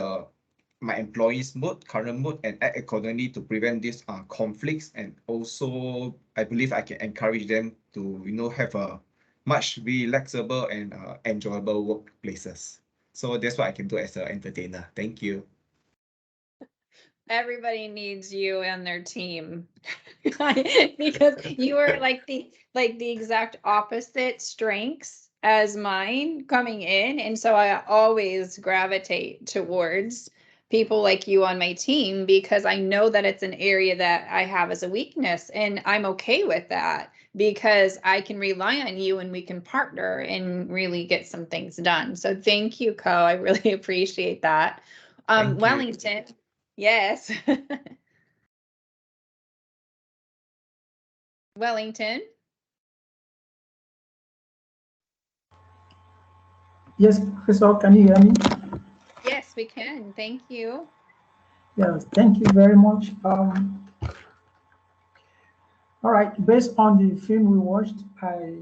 my employees' mood, current mood, and act accordingly to prevent these conflicts. And also, I believe I can encourage them to, have a much relaxable and enjoyable workplaces. So that's what I can do as an entertainer. Thank you. Everybody needs you and their team because you are like the exact opposite strengths as mine coming in, and so I always gravitate towards people like you on my team, because I know that it's an area that I have as a weakness, and I'm okay with that, because I can rely on you and we can partner and really get some things done. So thank you, Co. I really appreciate that. Thank you. Wellington, yes. Wellington. Yes, Professor, can you hear me? Yes, we can. Thank you. Yes, thank you very much. All right, based on the film we watched, I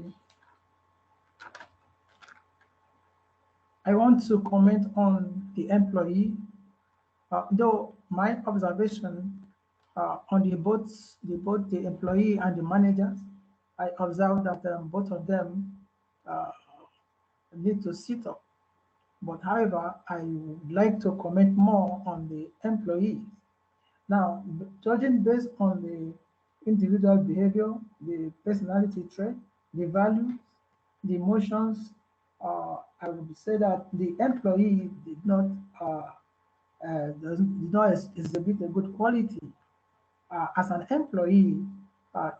want to comment on the employee. Though my observation on both the employee and the managers, I observed that both of them need to sit up. But however, I would like to comment more on the employees. Now, judging based on the individual behavior, the personality trait, the values, the emotions, I would say that the employee did not exhibit a good quality. As an employee,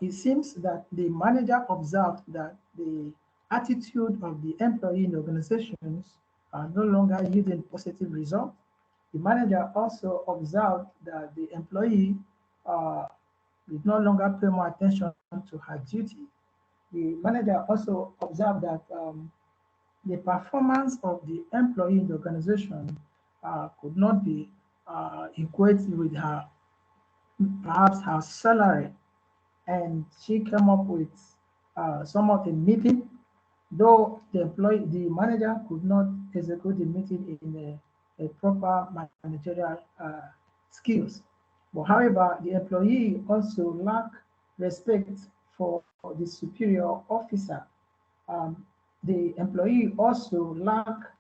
it seems that the manager observed that the attitude of the employee in organizations are no longer yielding positive results. The manager also observed that the employee did no longer pay more attention to her duty. The manager also observed that the performance of the employee in the organization could not be equated with her, perhaps her salary. And she came up with some of the meeting, though the manager could not execute the meeting in a proper managerial skills. But however, the employee also lacked respect for the superior officer. The employee also lacked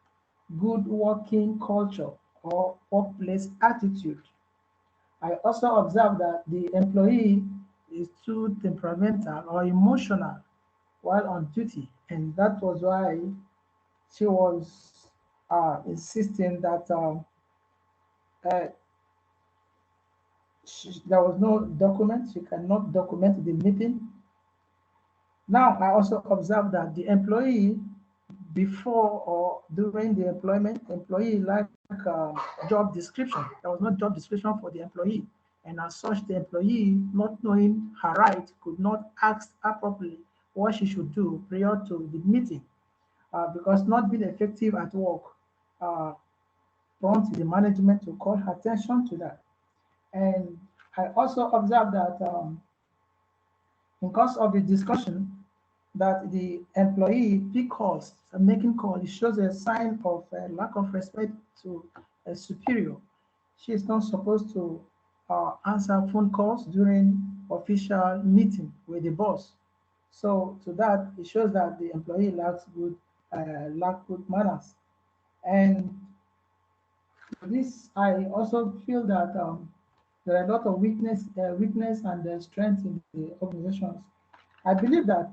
good working culture or workplace attitude. I also observed that the employee is too temperamental or emotional while on duty, and that was why she was insisting that there was no document. She cannot document the meeting. Now, I also observed that the employee, before or during the employee lacked job description. There was no job description for the employee. And as such, the employee, not knowing her right, could not ask appropriately what she should do prior to the meeting, because not being effective at work prompted the management to call her attention to that. And I also observed that in course of the discussion, that the employee pick calls, making calls, shows a sign of a lack of respect to a superior. She is not supposed to answer phone calls during official meeting with the boss. So to that, it shows that the employee lacks good manners. And this, I also feel that there are a lot of weakness and strength in the organizations. I believe that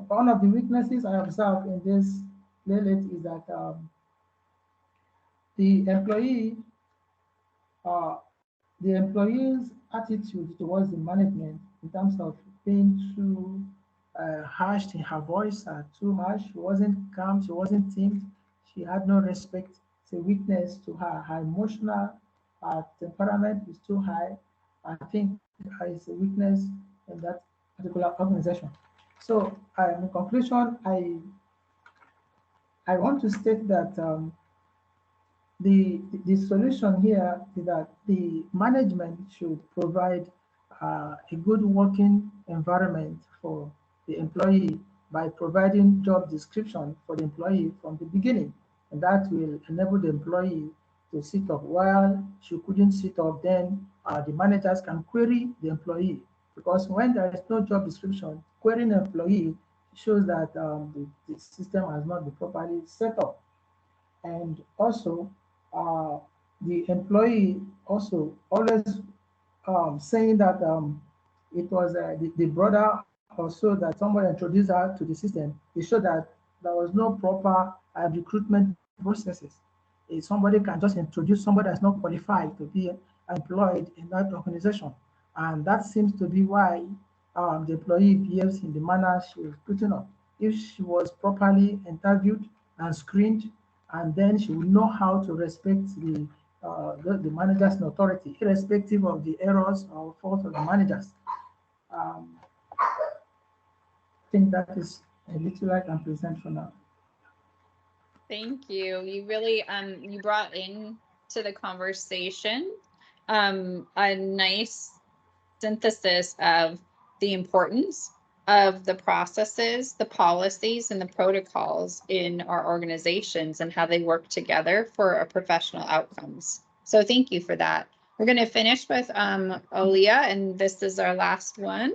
one of the weaknesses I observe in this playlist is that the employee's attitude towards the management in terms of being too harsh in her voice, too harsh. She wasn't calm, she wasn't timid, she had no respect. It's a weakness to her. Her emotional temperament is too high. I think it's a weakness in that particular organization. So, in conclusion, I want to state that the solution here is that the management should provide a good working environment for the employee by providing job description for the employee from the beginning, and that will enable the employee to sit up. While she couldn't sit up, then the managers can query the employee, because when there is no job description, querying an employee shows that the system has not been properly set up. And also, the employee also always saying that it was the brother also that somebody introduced her to the system. It showed that there was no proper recruitment processes. If somebody can just introduce somebody that's not qualified to be employed in that organization. And that seems to be why the employee behaves in the manner she was putting up. If she was properly interviewed and screened, and then she will know how to respect the manager's authority, irrespective of the errors or faults of the managers. I think that is a little I can present for now. Thank you. You really you brought in to the conversation a nice synthesis of the importance of the processes, the policies, and the protocols in our organizations and how they work together for our professional outcomes. So thank you for that. We're going to finish with Aaliyah, and this is our last one.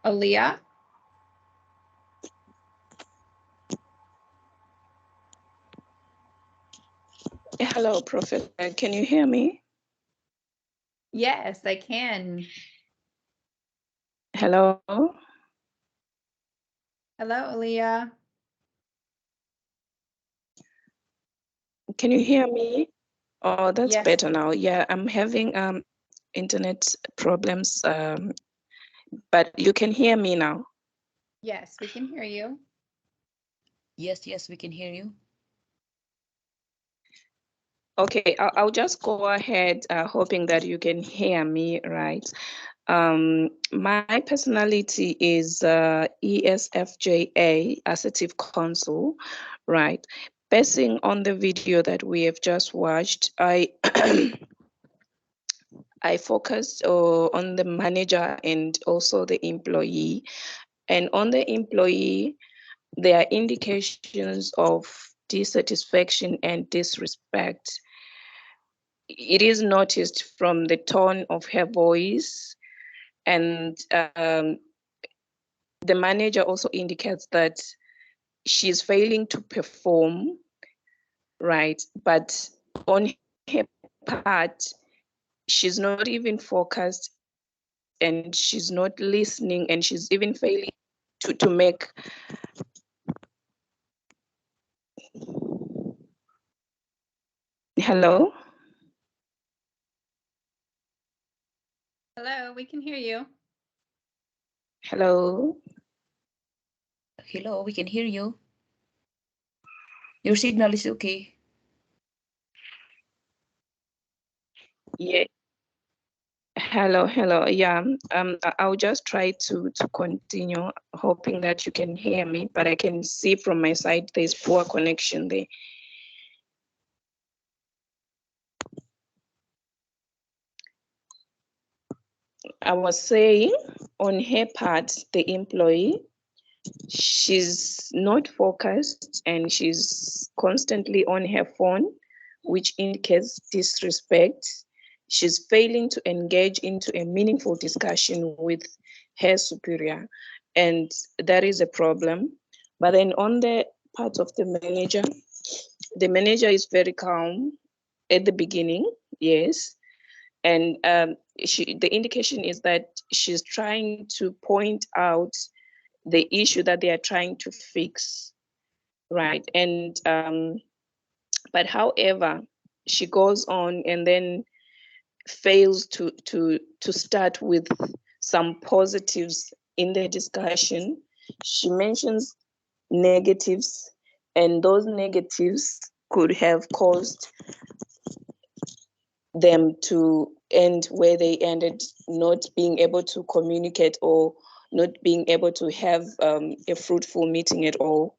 Aaliyah. Hello, Professor. Can you hear me? Yes, I can. Hello. Hello, Aaliyah. Can you hear me? Oh, that's Yes. better now. Yeah, I'm having internet problems, but you can hear me now. Yes, we can hear you. Yes, we can hear you. Okay, I'll just go ahead, hoping that you can hear me, right? My personality is ESFJA, assertive consul, right? Basing on the video that we have just watched, I focused on the manager and also the employee. And on the employee, there are indications of dissatisfaction and disrespect. It is noticed from the tone of her voice, and the manager also indicates that she's failing to perform, right? But on her part, she's not even focused and she's not listening, and she's even failing to make Hello? Hello, we can hear you. Hello? Hello, we can hear you. Your signal is okay. Yeah. Hello. Yeah. I'll just try to continue, hoping that you can hear me, but I can see from my side there's poor connection there. I was saying, on her part, the employee, she's not focused and she's constantly on her phone, which indicates disrespect. She's failing to engage into a meaningful discussion with her superior, and that is a problem. But then on the part of the manager is very calm at the beginning, yes. And the indication is that she's trying to point out the issue that they are trying to fix, right? And but however, she goes on and then fails to start with some positives in the discussion. She mentions negatives, and those negatives could have caused them to end where they ended, not being able to communicate or not being able to have a fruitful meeting at all.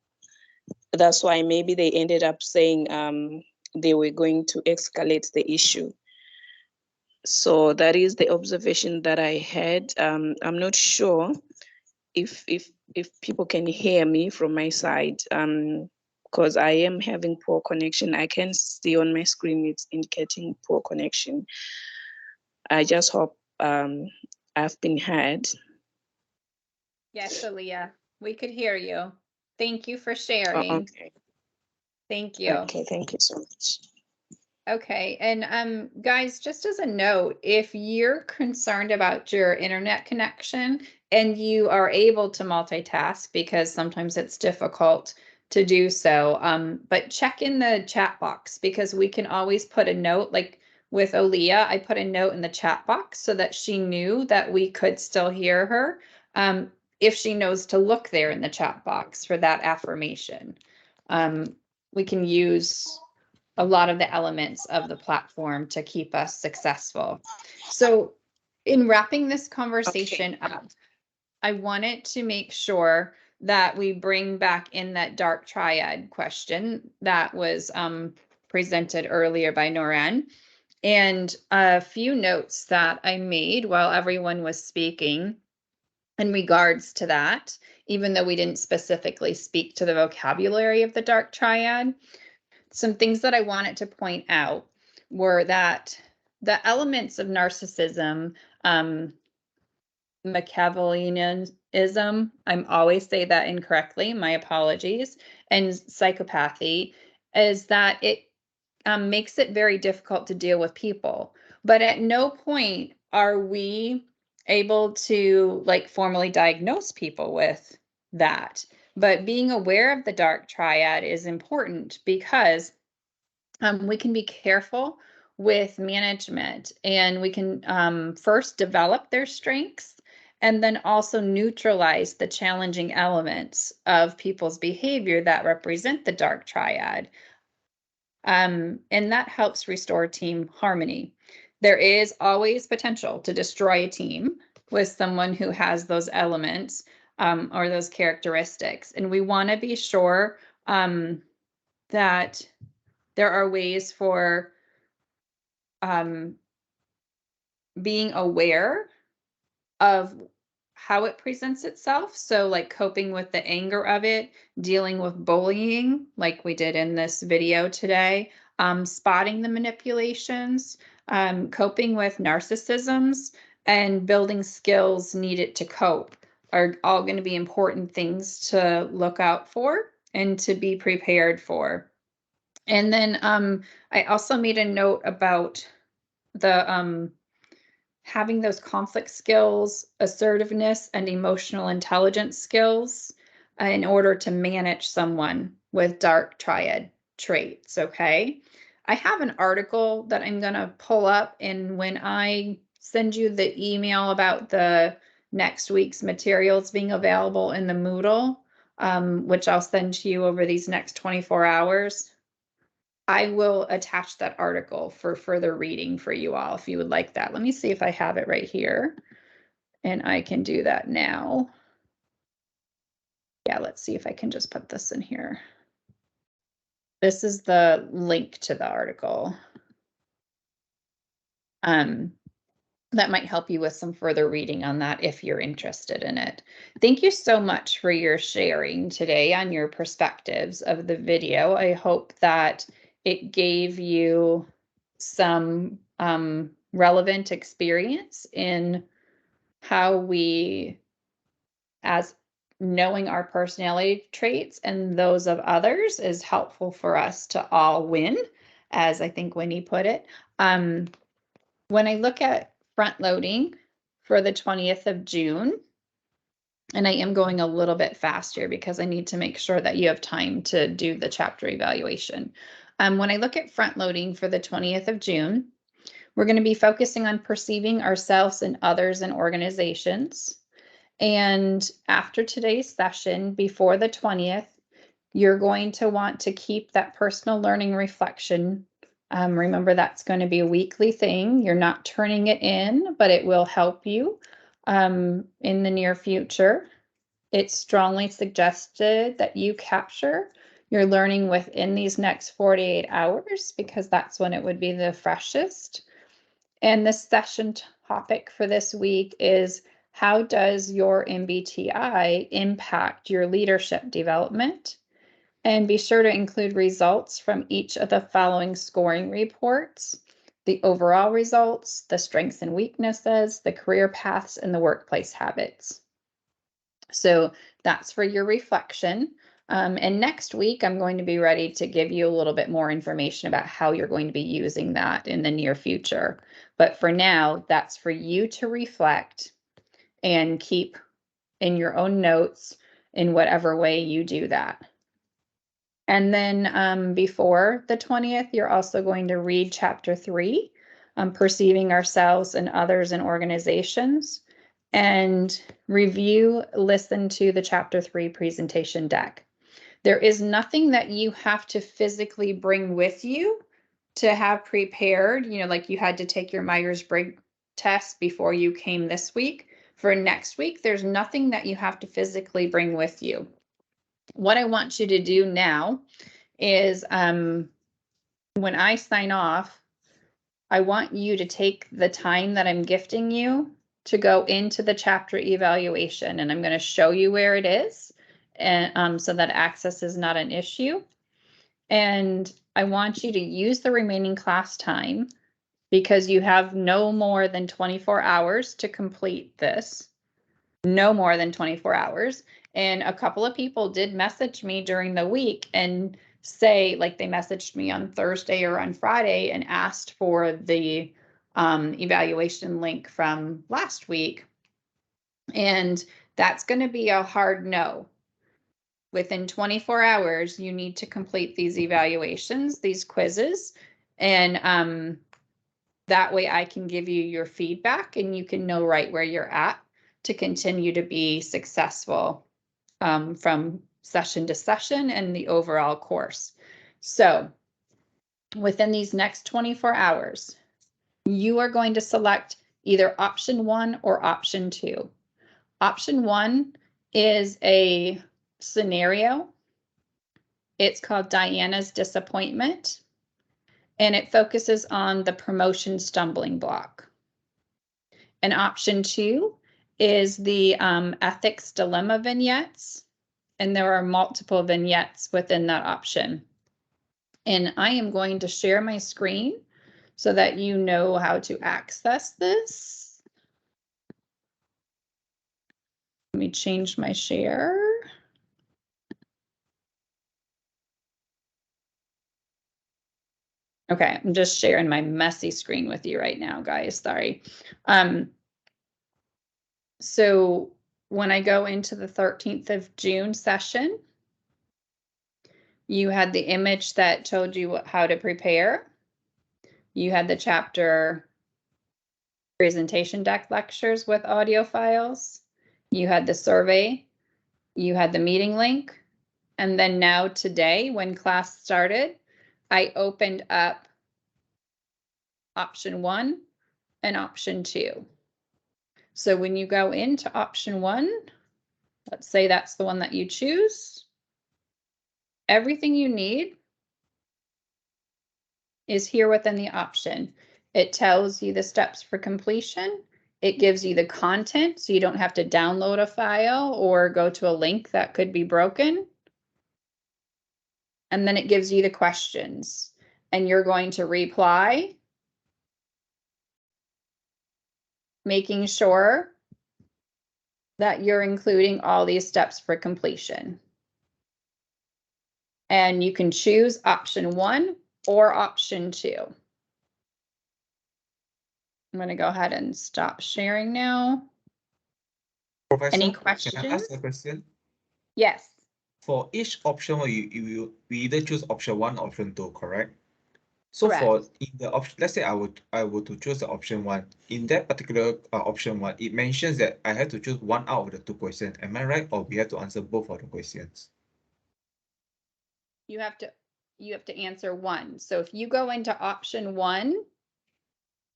That's why maybe they ended up saying they were going to escalate the issue. So that is the observation that I had. I'm not sure if people can hear me from my side, because I am having poor connection. I can see on my screen it's indicating poor connection. I just hope I've been heard. Yes, Aaliyah, we could hear you. Thank you for sharing. Okay. Thank you. Okay, thank you so much. Okay, and guys, just as a note, if you're concerned about your internet connection and you are able to multitask, because sometimes it's difficult to do so, but check in the chat box, because we can always put a note, like with Aaliyah, I put a note in the chat box so that she knew that we could still hear her. If she knows to look there in the chat box for that affirmation. We can use a lot of the elements of the platform to keep us successful. So in wrapping this conversation up, I wanted to make sure that we bring back in that dark triad question that was presented earlier by Noran, and a few notes that I made while everyone was speaking in regards to that, even though we didn't specifically speak to the vocabulary of the dark triad. Some things that I wanted to point out were that the elements of narcissism, Machiavellianism, I'm always say that incorrectly, my apologies, and psychopathy, is that it makes it very difficult to deal with people. But at no point are we able to like formally diagnose people with that. But being aware of the dark triad is important because we can be careful with management, and we can first develop their strengths and then also neutralize the challenging elements of people's behavior that represent the dark triad. And that helps restore team harmony. There is always potential to destroy a team with someone who has those elements or those characteristics. And we want to be sure that there are ways for being aware of how it presents itself. So like coping with the anger of it, dealing with bullying, like we did in this video today, spotting the manipulations, coping with narcissisms, and building skills needed to cope are all going to be important things to look out for and to be prepared for. And then I also made a note about the having those conflict skills, assertiveness, and emotional intelligence skills in order to manage someone with dark triad traits, okay? I have an article that I'm going to pull up, and when I send you the email about the next week's materials being available in the Moodle, which I'll send to you over these next 24 hours, I will attach that article for further reading for you all if you would like that. Let me see if I have it right here, and I can do that now. Yeah, let's see if I can just put this in here. This is the link to the article. That might help you with some further reading on that if you're interested in it. Thank you so much for your sharing today on your perspectives of the video. I hope that it gave you some relevant experience in how we, as knowing our personality traits and those of others, is helpful for us to all win, as I think Winnie put it. When I look at front loading for the 20th of June, and I am going a little bit faster because I need to make sure that you have time to do the chapter evaluation. When I look at front loading for the 20th of June, we're going to be focusing on perceiving ourselves and others and organizations. And after today's session, before the 20th, you're going to want to keep that personal learning reflection. Remember, that's going to be a weekly thing. You're not turning it in, but it will help you in the near future. It's strongly suggested that you capture your learning within these next 48 hours because that's when it would be the freshest. And the session topic for this week is, how does your MBTI impact your leadership development? And be sure to include results from each of the following scoring reports: the overall results, the strengths and weaknesses, the career paths, and the workplace habits. So that's for your reflection. And next week, I'm going to be ready to give you a little bit more information about how you're going to be using that in the near future. But for now, that's for you to reflect and keep in your own notes in whatever way you do that. And then before the 20th, you're also going to read chapter 3 perceiving ourselves and others and organizations, and review, listen to the Chapter 3 presentation deck. There is nothing that you have to physically bring with you to have prepared, like you had to take your Myers-Briggs test before you came this week. For next week, there's nothing that you have to physically bring with you. What I want you to do now is when I sign off, I want you to take the time that I'm gifting you to go into the chapter evaluation, and I'm going to show you where it is, and so that access is not an issue. And I want you to use the remaining class time, because you have no more than 24 hours to complete this. No more than 24 hours. And a couple of people did message me during the week and say, like, they messaged me on Thursday or on Friday and asked for the evaluation link from last week. And that's going to be a hard no. Within 24 hours, you need to complete these evaluations, these quizzes, and that way I can give you your feedback and you can know right where you're at to continue to be successful from session to session and the overall course. So within these next 24 hours, you are going to select either option 1 or option 2. Option 1 is a scenario. It's called Diana's Disappointment, and it focuses on the promotion stumbling block. And option 2 is the ethics dilemma vignettes, and there are multiple vignettes within that option. And I am going to share my screen so that you know how to access this. Let me change my share. Okay, I'm just sharing my messy screen with you right now, guys. Sorry. So when I go into the 13th of June session, you had the image that told you how to prepare. You had the chapter presentation deck lectures with audio files. You had the survey. You had the meeting link. And then now today, when class started, I opened up option 1 and option 2. So when you go into option 1, let's say that's the one that you choose, everything you need is here within the option. It tells you the steps for completion. It gives you the content, so you don't have to download a file or go to a link that could be broken. And then it gives you the questions, and you're going to reply, making sure that you're including all these steps for completion. And you can choose option 1 or option 2. I'm going to go ahead and stop sharing now. Professor, Any can questions? I ask a question? Yes. For each option, we either choose option 1 or option 2, correct? So Correct. for in the option, let's say I would to choose the option 1. In that particular option 1, it mentions that I have to choose 1 out of the 2 questions. Am I right, or we have to answer both of the questions? You have to answer 1. So if you go into option 1,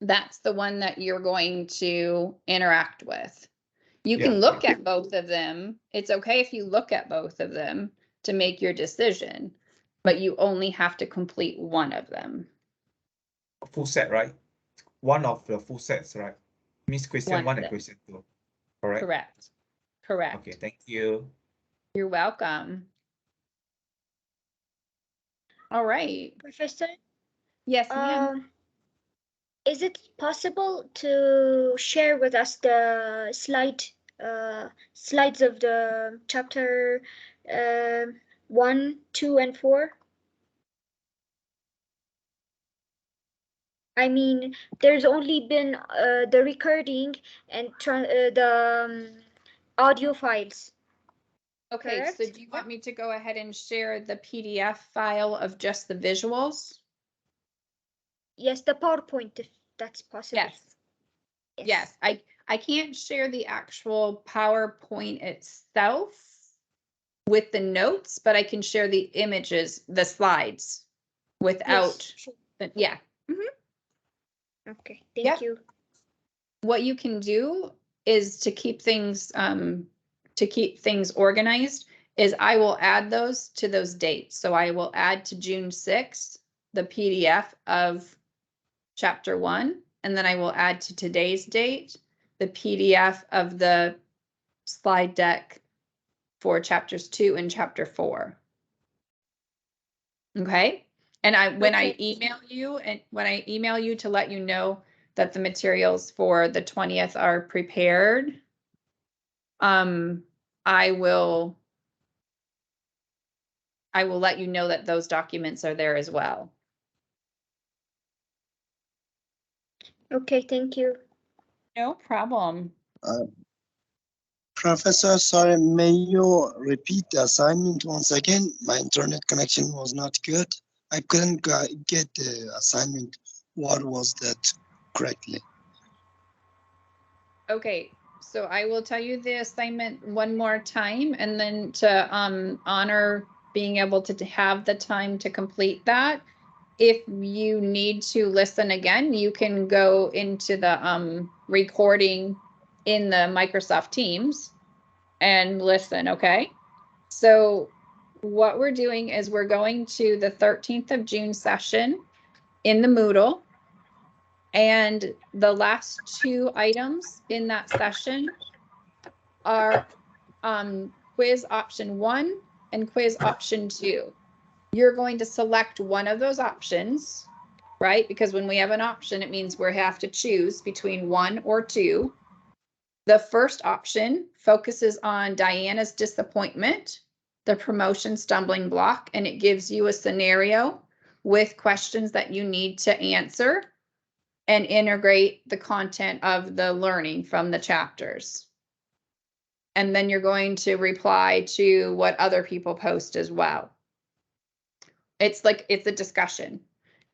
that's the one that you're going to interact with. You can look at both of them. It's okay if you look at both of them to make your decision, but you only have to complete one of them. A full set, right? One of the full sets, right? Means question 1 and question 2, correct? Correct. Correct. Okay, thank you. You're welcome. All right. Professor? Yes, ma'am. Is it possible to share with us the slides of the chapter 1, 2, and 4? I mean, there's only been the recording and the audio files. Okay, correct? so do you want me to go ahead and share the PDF file of just the visuals? Yes, the PowerPoint that's possible. Yes. Yes. I can't share the actual PowerPoint itself with the notes, but I can share the images, the slides without, Yes, sure. yeah. Okay, thank you. What you can do is to keep things organized is I will add those to those dates. So I will add to June 6th, the PDF of chapter 1, and then I will add to today's date, the PDF of the slide deck for chapters 2 and chapter 4. Okay. And when I email you to let you know that the materials for the 20th are prepared, I will let you know that those documents are there as well. Okay, thank you. No problem. Professor, sorry, may you repeat the assignment once again? My internet connection was not good. I couldn't get the assignment. What was that correctly? Okay, so I will tell you the assignment one more time, and then to honor being able to have the time to complete that. If you need to listen again, you can go into the recording in the Microsoft Teams and listen, okay? So what we're doing is we're going to the 13th of June session in the Moodle. And the last 2 items in that session are quiz option 1 and quiz option 2. You're going to select one of those options, right? Because when we have an option, it means we have to choose between 1 or 2. The first option focuses on Diana's disappointment, the promotion stumbling block, and it gives you a scenario with questions that you need to answer and integrate the content of the learning from the chapters. And then you're going to reply to what other people post as well. It's a discussion.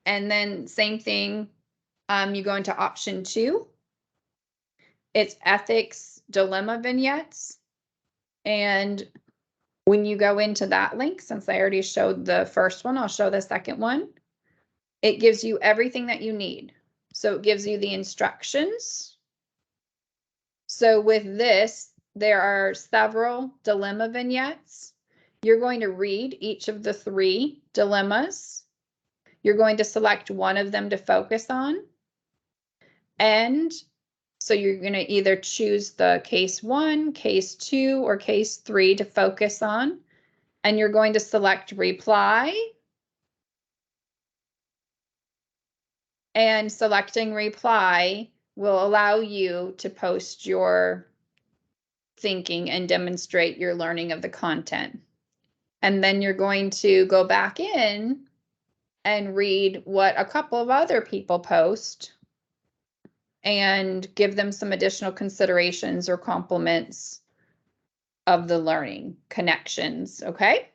And then same thing, you go into option 2. It's ethics dilemma vignettes. And when you go into that link, since I already showed the first one, I'll show the second one. It gives you everything that you need. So it gives you the instructions. So with this, there are several dilemma vignettes. You're going to read each of the 3 dilemmas. You're going to select one of them to focus on. And so you're going to either choose the case 1, case 2, or case 3 to focus on. And you're going to select reply. And selecting reply will allow you to post your thinking and demonstrate your learning of the content. And then you're going to go back in and read what a couple of other people post and give them some additional considerations or compliments of the learning connections, okay?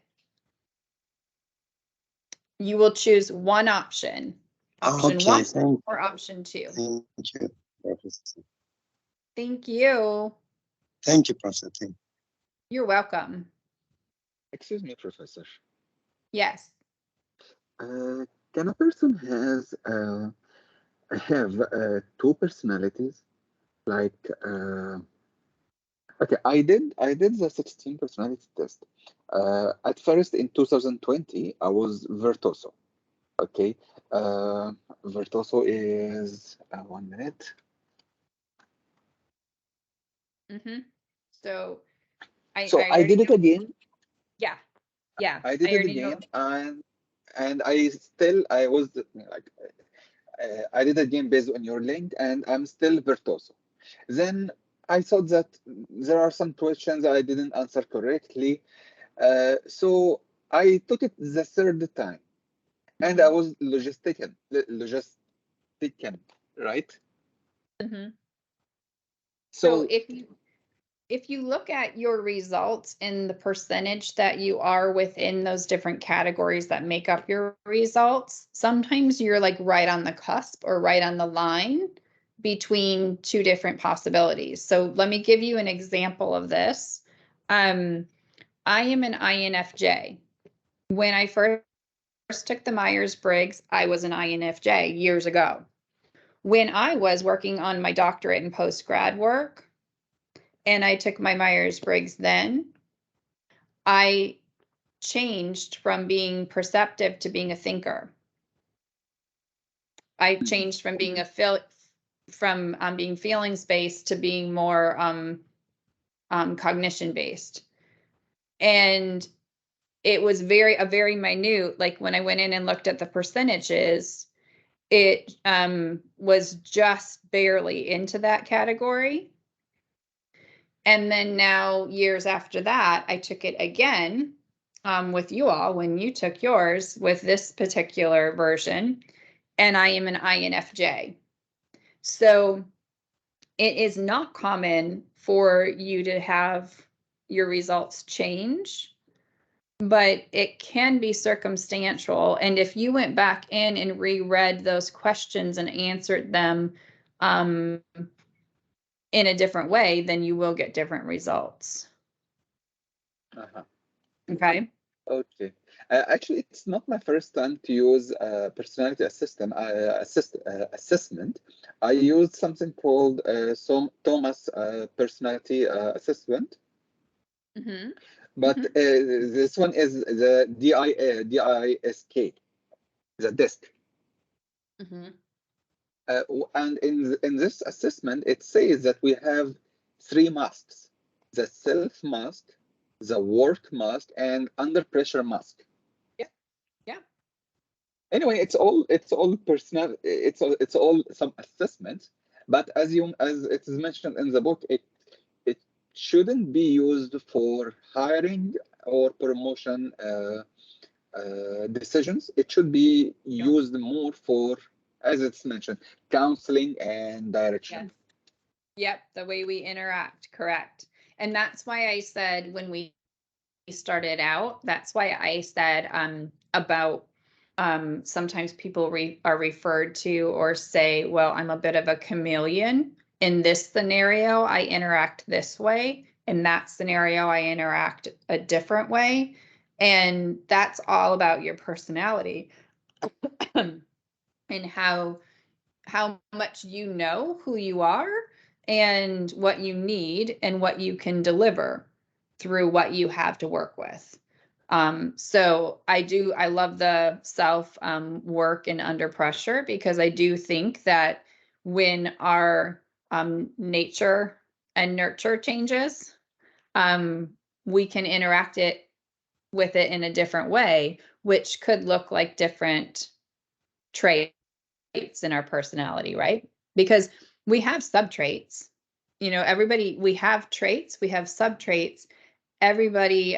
You will choose one option. Option 1 or option 2. Thank you, Professor. Thank you. Thank you, Professor. Thank you. You're welcome. Excuse me, Professor. Yes. Can a person have 2 personalities? Like, okay, I did the 16 personality test. At first, in 2020, I was Virtuoso. Okay, Virtuoso is 1 minute. So I did it again. Yeah. Yeah. I did it again, and I was like, I did it again based on your link, and I'm still Virtuoso. Then I thought that there are some questions I didn't answer correctly, so I took it the 3rd time, and I was logistician, right? So if you if you look at your results and the percentage that you are within those different categories that make up your results, sometimes you're like right on the cusp or right on the line between two different possibilities. So let me give you an example of this. I am an INFJ. When I first took the Myers-Briggs, I was an INFJ years ago. When I was working on my doctorate and post-grad work, and I took my Myers-Briggs then, I changed from being perceptive to being a thinker. I changed from being being feelings-based to being more cognition-based. And it was very minute, like when I went in and looked at the percentages, it was just barely into that category. And then now, years after that, I took it again with you all when you took yours with this particular version, and I am an INFJ. So it is not common for you to have your results change, but it can be circumstantial. And if you went back in and reread those questions and answered them in a different way, then you will get different results. Okay. Okay. Actually, it's not my first time to use personality assessment. I used something called Thomas personality assessment. Mm-hmm. But this one is the DISK, the DISC. Mm-hmm. And in this assessment, it says that we have 3 masks: the self mask, the work mask, and under pressure mask. Yeah. Anyway, it's all personal. It's all some assessments. But as it is mentioned in the book, it shouldn't be used for hiring or promotion decisions. It should be used more for, as it's mentioned, counseling and direction. Yep, the way we interact, correct. And that's why I said when we started out, that's why I said about sometimes people are referred to or say, well, I'm a bit of a chameleon. In this scenario, I interact this way. In that scenario, I interact a different way. And that's all about your personality and how much you know who you are and what you need and what you can deliver through what you have to work with. So I love the self work and under pressure, because I do think that when our nature and nurture changes, we can interact with it in a different way, which could look like different traits in our personality, right? Because we have subtraits. You know, everybody, we have traits, we have subtraits. Everybody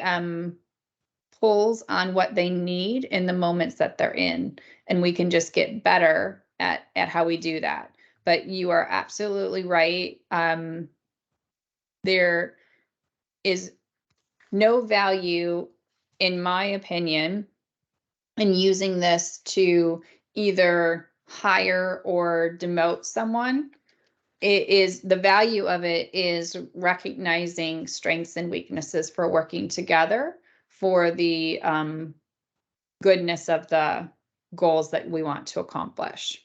pulls on what they need in the moments that they're in, and we can just get better at how we do that. But you are absolutely right. There is no value, in my opinion, in using this to either hire or demote someone. It is, the value of it is recognizing strengths and weaknesses for working together for the goodness of the goals that we want to accomplish.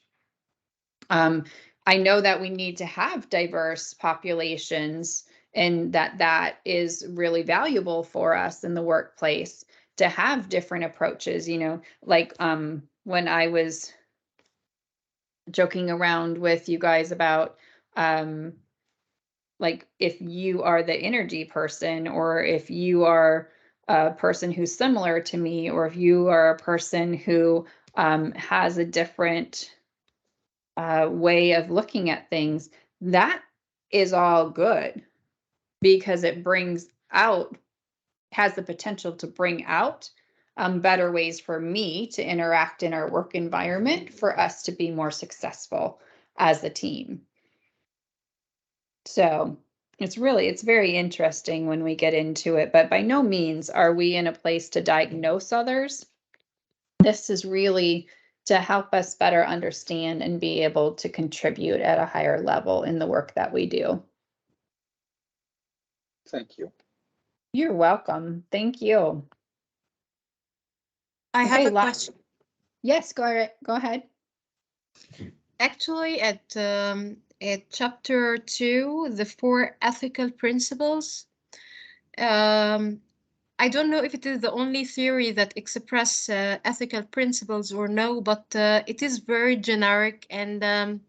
I know that we need to have diverse populations, and that is really valuable for us in the workplace to have different approaches, you know, like when I was joking around with you guys about like if you are the energy person, or if you are a person who's similar to me, or if you are a person who has a different way of looking at things, that is all good, because it has the potential to bring out better ways for me to interact in our work environment, for us to be more successful as a team. So It's very interesting when we get into it, but by no means are we in a place to diagnose others. This is really to help us better understand and be able to contribute at a higher level in the work that we do. Thank you. You're welcome. Thank you. I have Okay, a question. Yes, go ahead. Actually, at chapter 2, the 4 ethical principles, I don't know if it is the only theory that express ethical principles or no, but it is very generic, and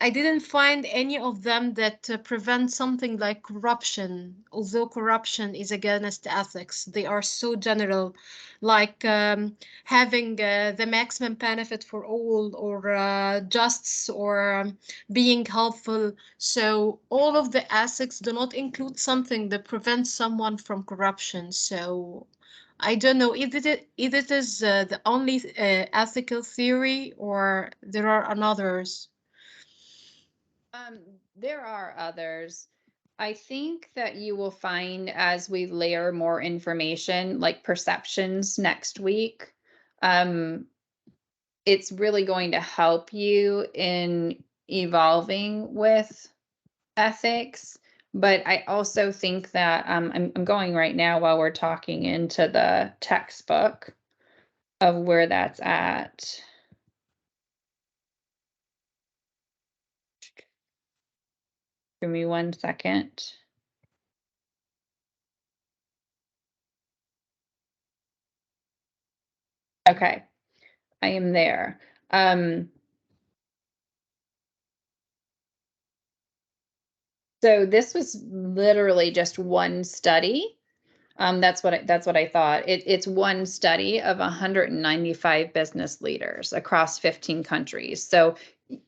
I didn't find any of them that prevent something like corruption, although corruption is against ethics. They are so general, like having the maximum benefit for all, or justice, or being helpful. So all of the ethics do not include something that prevents someone from corruption. So I don't know if it is the only ethical theory, or there are others. There are others. I think that you will find as we layer more information, like perceptions next week, it's really going to help you in evolving with ethics. But I also think that I'm going right now while we're talking into the textbook of where that's at. Give me 1 second. Okay, I am there. So this was literally just one study. That's what I thought. It's one study of 195 business leaders across 15 countries. So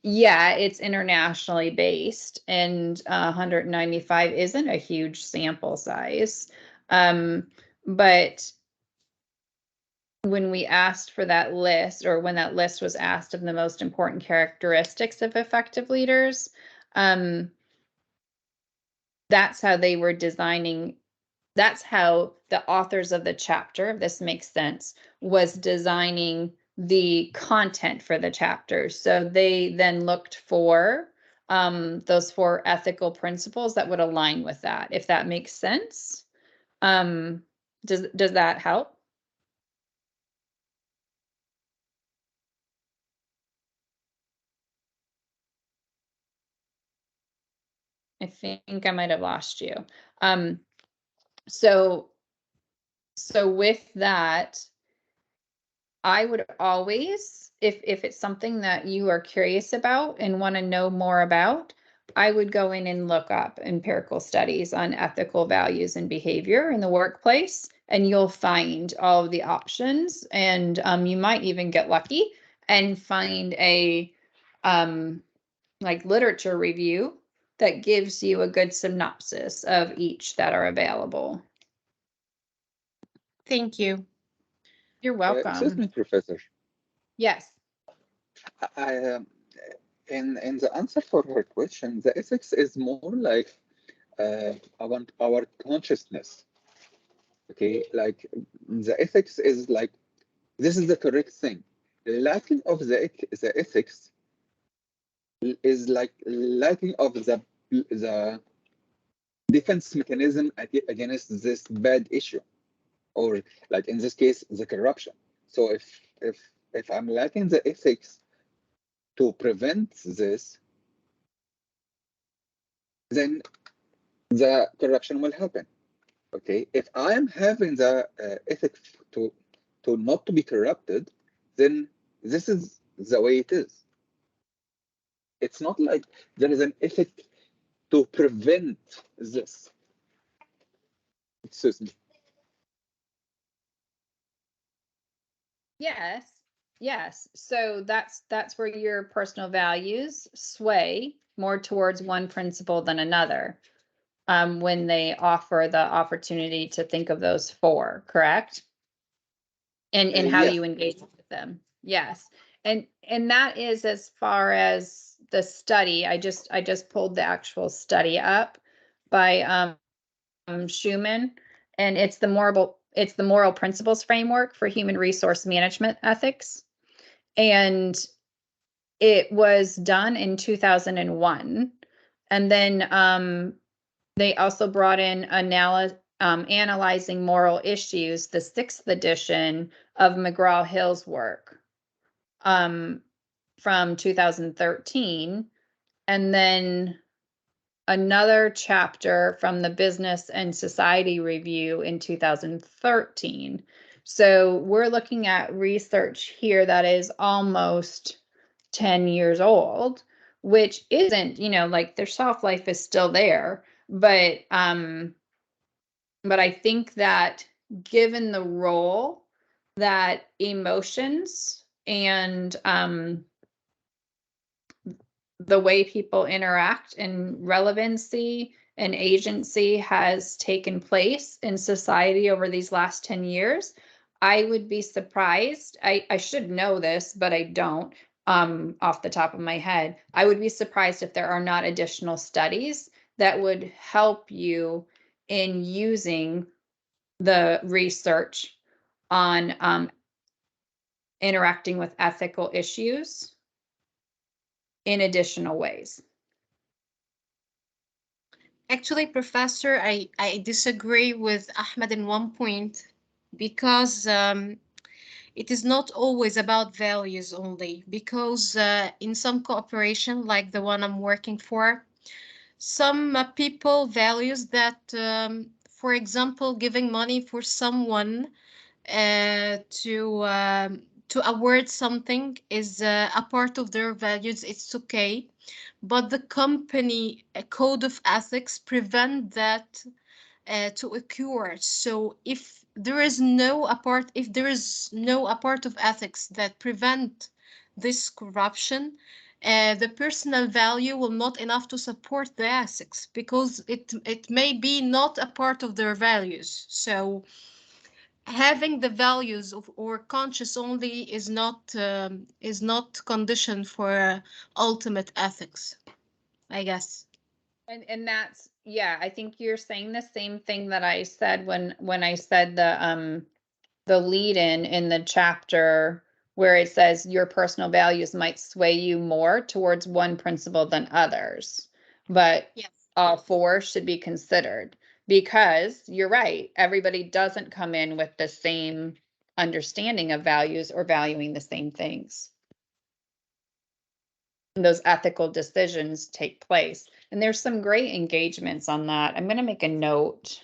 yeah, it's internationally based, and 195 isn't a huge sample size. But when we asked for that list, or when that list was asked of the most important characteristics of effective leaders, that's how they were designing. That's how the authors of the chapter, if this makes sense, was designing the content for the chapters. So they then looked for those 4 ethical principles that would align with that, if that makes sense. Does that help? I think I might have lost you. So with that, I would always, if it's something that you are curious about and want to know more about, I would go in and look up empirical studies on ethical values and behavior in the workplace, and you'll find all of the options. And you might even get lucky and find a like literature review that gives you a good synopsis of each that are available. Thank you. You're welcome. Excuse me, Professor. Yes. In the answer for her question, the ethics is more like our consciousness. Okay, like the ethics is like this is the correct thing. Lacking of the ethics is like lacking of the defense mechanism against this bad issue, or like in this case, the corruption. So if I'm lacking the ethics to prevent this, then the corruption will happen. Okay, if I am having the ethic to not to be corrupted, then this is the way it is. It's not like there is an ethic to prevent this. Excuse me. Yes. So that's where your personal values sway more towards one principle than another, when they offer the opportunity to think of those 4, correct? And how Yes. you engage with them. Yes. And that is as far as the study. I just pulled the actual study up by Schumann, and it's the moral principles framework for human resource management ethics. And it was done in 2001. And then they also brought in analyzing moral issues, the 6th edition of McGraw-Hill's work from 2013. And then another chapter from the Business and Society Review in 2013. So we're looking at research here that is almost 10 years old, which isn't, you know, like their shelf life is still there. But I think that given the role that emotions and the way people interact and relevancy and agency has taken place in society over these last 10 years, I would be surprised. I should know this, but I don't off the top of my head. I would be surprised if there are not additional studies that would help you in using the research on interacting with ethical issues in additional ways. Actually, Professor, I disagree with Ahmed in one point, because it is not always about values only, because in some cooperation, like the one I'm working for, some people values that, for example, giving money for someone to award something is a part of their values. It's okay, but the company code of ethics prevent that to occur. So if there is no a part of ethics that prevent this corruption, the personal value will not enough to support the ethics, because it may be not a part of their values. So having the values or conscious only is not condition for ultimate ethics, I guess. And that's, yeah, I think you're saying the same thing that I said when I said the lead in the chapter where it says your personal values might sway you more towards one principle than others, but yes, all 4 should be considered, because you're right, everybody doesn't come in with the same understanding of values or valuing the same things. And those ethical decisions take place. And there's some great engagements on that. I'm going to make a note.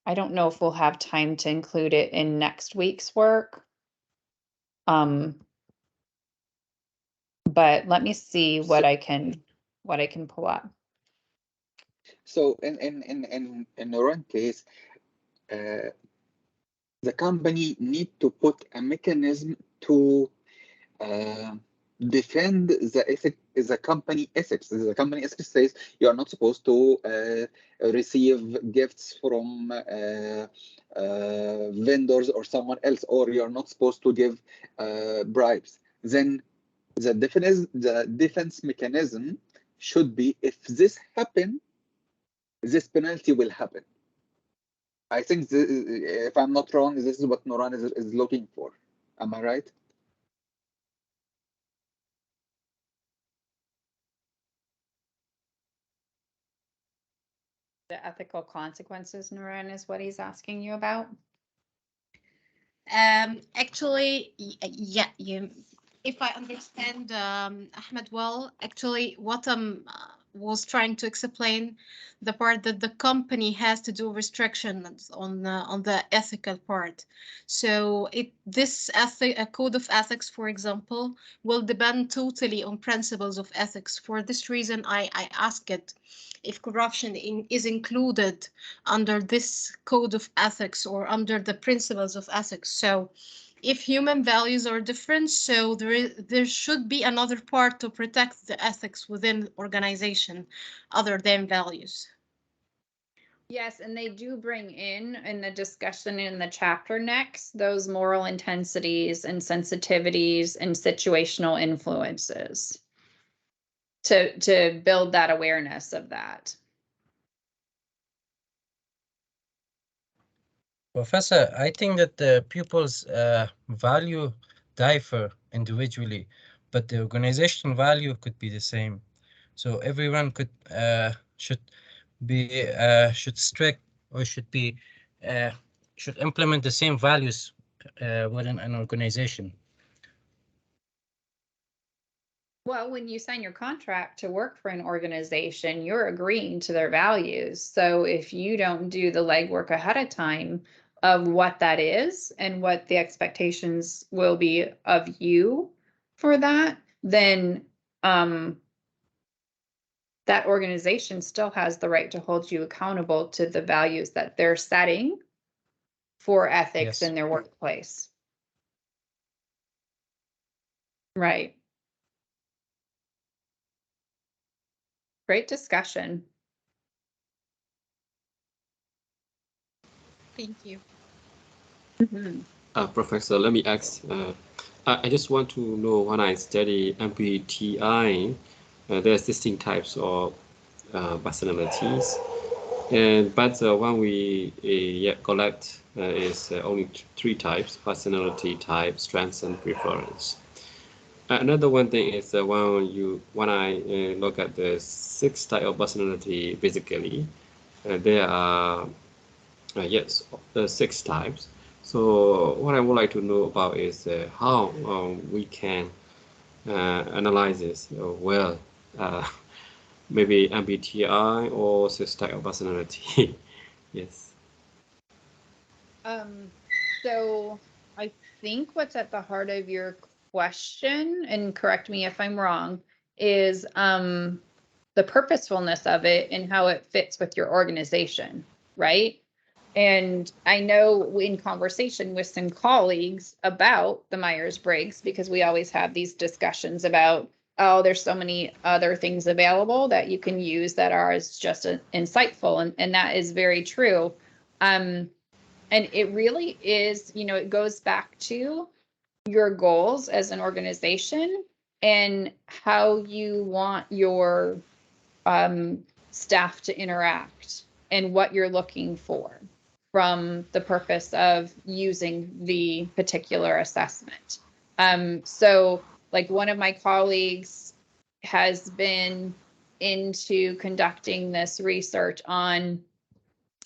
I don't know if we'll have time to include it in next week's work. But let me see what I can pull up. So in Noran case, the company need to put a mechanism to defend the company ethics. The company ethics says you are not supposed to receive gifts from vendors or someone else, or you are not supposed to give bribes. Then the defense mechanism should be, if this happen, this penalty will happen. I think if I'm not wrong, this is what Noran is looking for. Am I right? The ethical consequences, Nuran, is what he's asking you about. Actually, yeah, if I understand Ahmed well, actually what was trying to explain the part that the company has to do restrictions on the ethical part. So this code of ethics, for example, will depend totally on principles of ethics. For this reason, I ask it if corruption is included under this code of ethics or under the principles of ethics. So if human values are different, so there should be another part to protect the ethics within organization other than values. Yes, and they do bring in the discussion in the chapter next, those moral intensities and sensitivities and situational influences. to build that awareness of that. Professor, I think that the pupils' value differ individually, but the organizational value could be the same. So everyone could should strict or should implement the same values within an organization. Well, when you sign your contract to work for an organization, you're agreeing to their values. So if you don't do the legwork ahead of time of what that is and what the expectations will be of you for that, then that organization still has the right to hold you accountable to the values that they're setting for ethics in their workplace. Right. Great discussion. Thank you. Professor, let me ask. I just want to know, when I study MBTI, there's distinct types of personalities, but when we collect is only 3 types: personality type, strengths, and preference. Another one thing is when I look at the 6 type of personality, basically there are the 6 types. So what I would like to know about is how we can analyze this well, maybe MBTI or 6 type of personality. Yes. So I think what's at the heart of your question, and correct me if I'm wrong, is the purposefulness of it and how it fits with your organization, right? And I know in conversation with some colleagues about the Myers-Briggs, because we always have these discussions about, oh, there's so many other things available that you can use that are just insightful. And that is very true. And it really is, it goes back to your goals as an organization and how you want your staff to interact and what you're looking for from the purpose of using the particular assessment. So like one of my colleagues has been into conducting this research on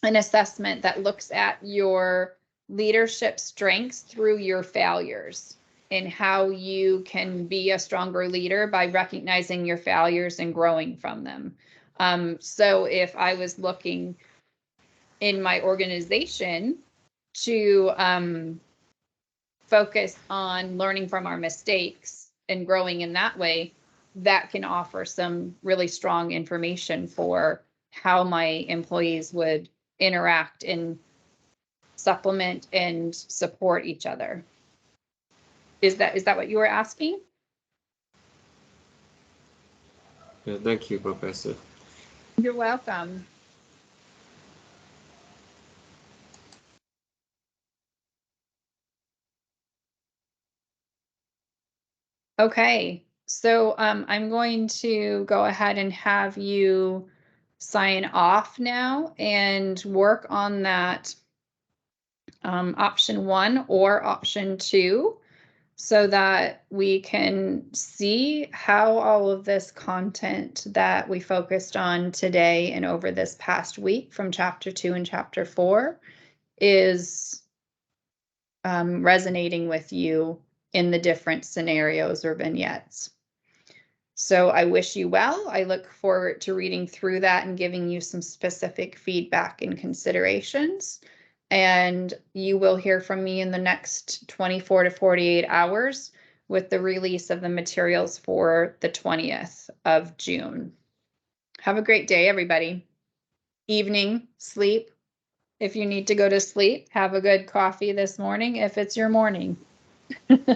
an assessment that looks at your leadership strengths through your failures and how you can be a stronger leader by recognizing your failures and growing from them. So if I was looking in my organization to focus on learning from our mistakes and growing in that way, that can offer some really strong information for how my employees would interact and supplement and support each other. Is that what you were asking? Thank you, Professor. You're welcome. Okay, so I'm going to go ahead and have you sign off now and work on that option 1 or option 2 so that we can see how all of this content that we focused on today and over this past week from chapter 2 and chapter 4 is resonating with you in the different scenarios or vignettes. So I wish you well. I look forward to reading through that and giving you some specific feedback and considerations. And you will hear from me in the next 24 to 48 hours with the release of the materials for the 20th of June. Have a great day, everybody. Evening, sleep. If you need to go to sleep, have a good coffee this morning if it's your morning. Thank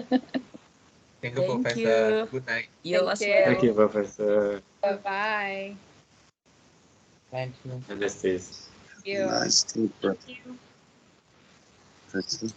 you, Professor. Good night. You as well. Thank you, Professor. Bye-bye. Thank you. And this is. Thank you. Nice to meet you. Thank you.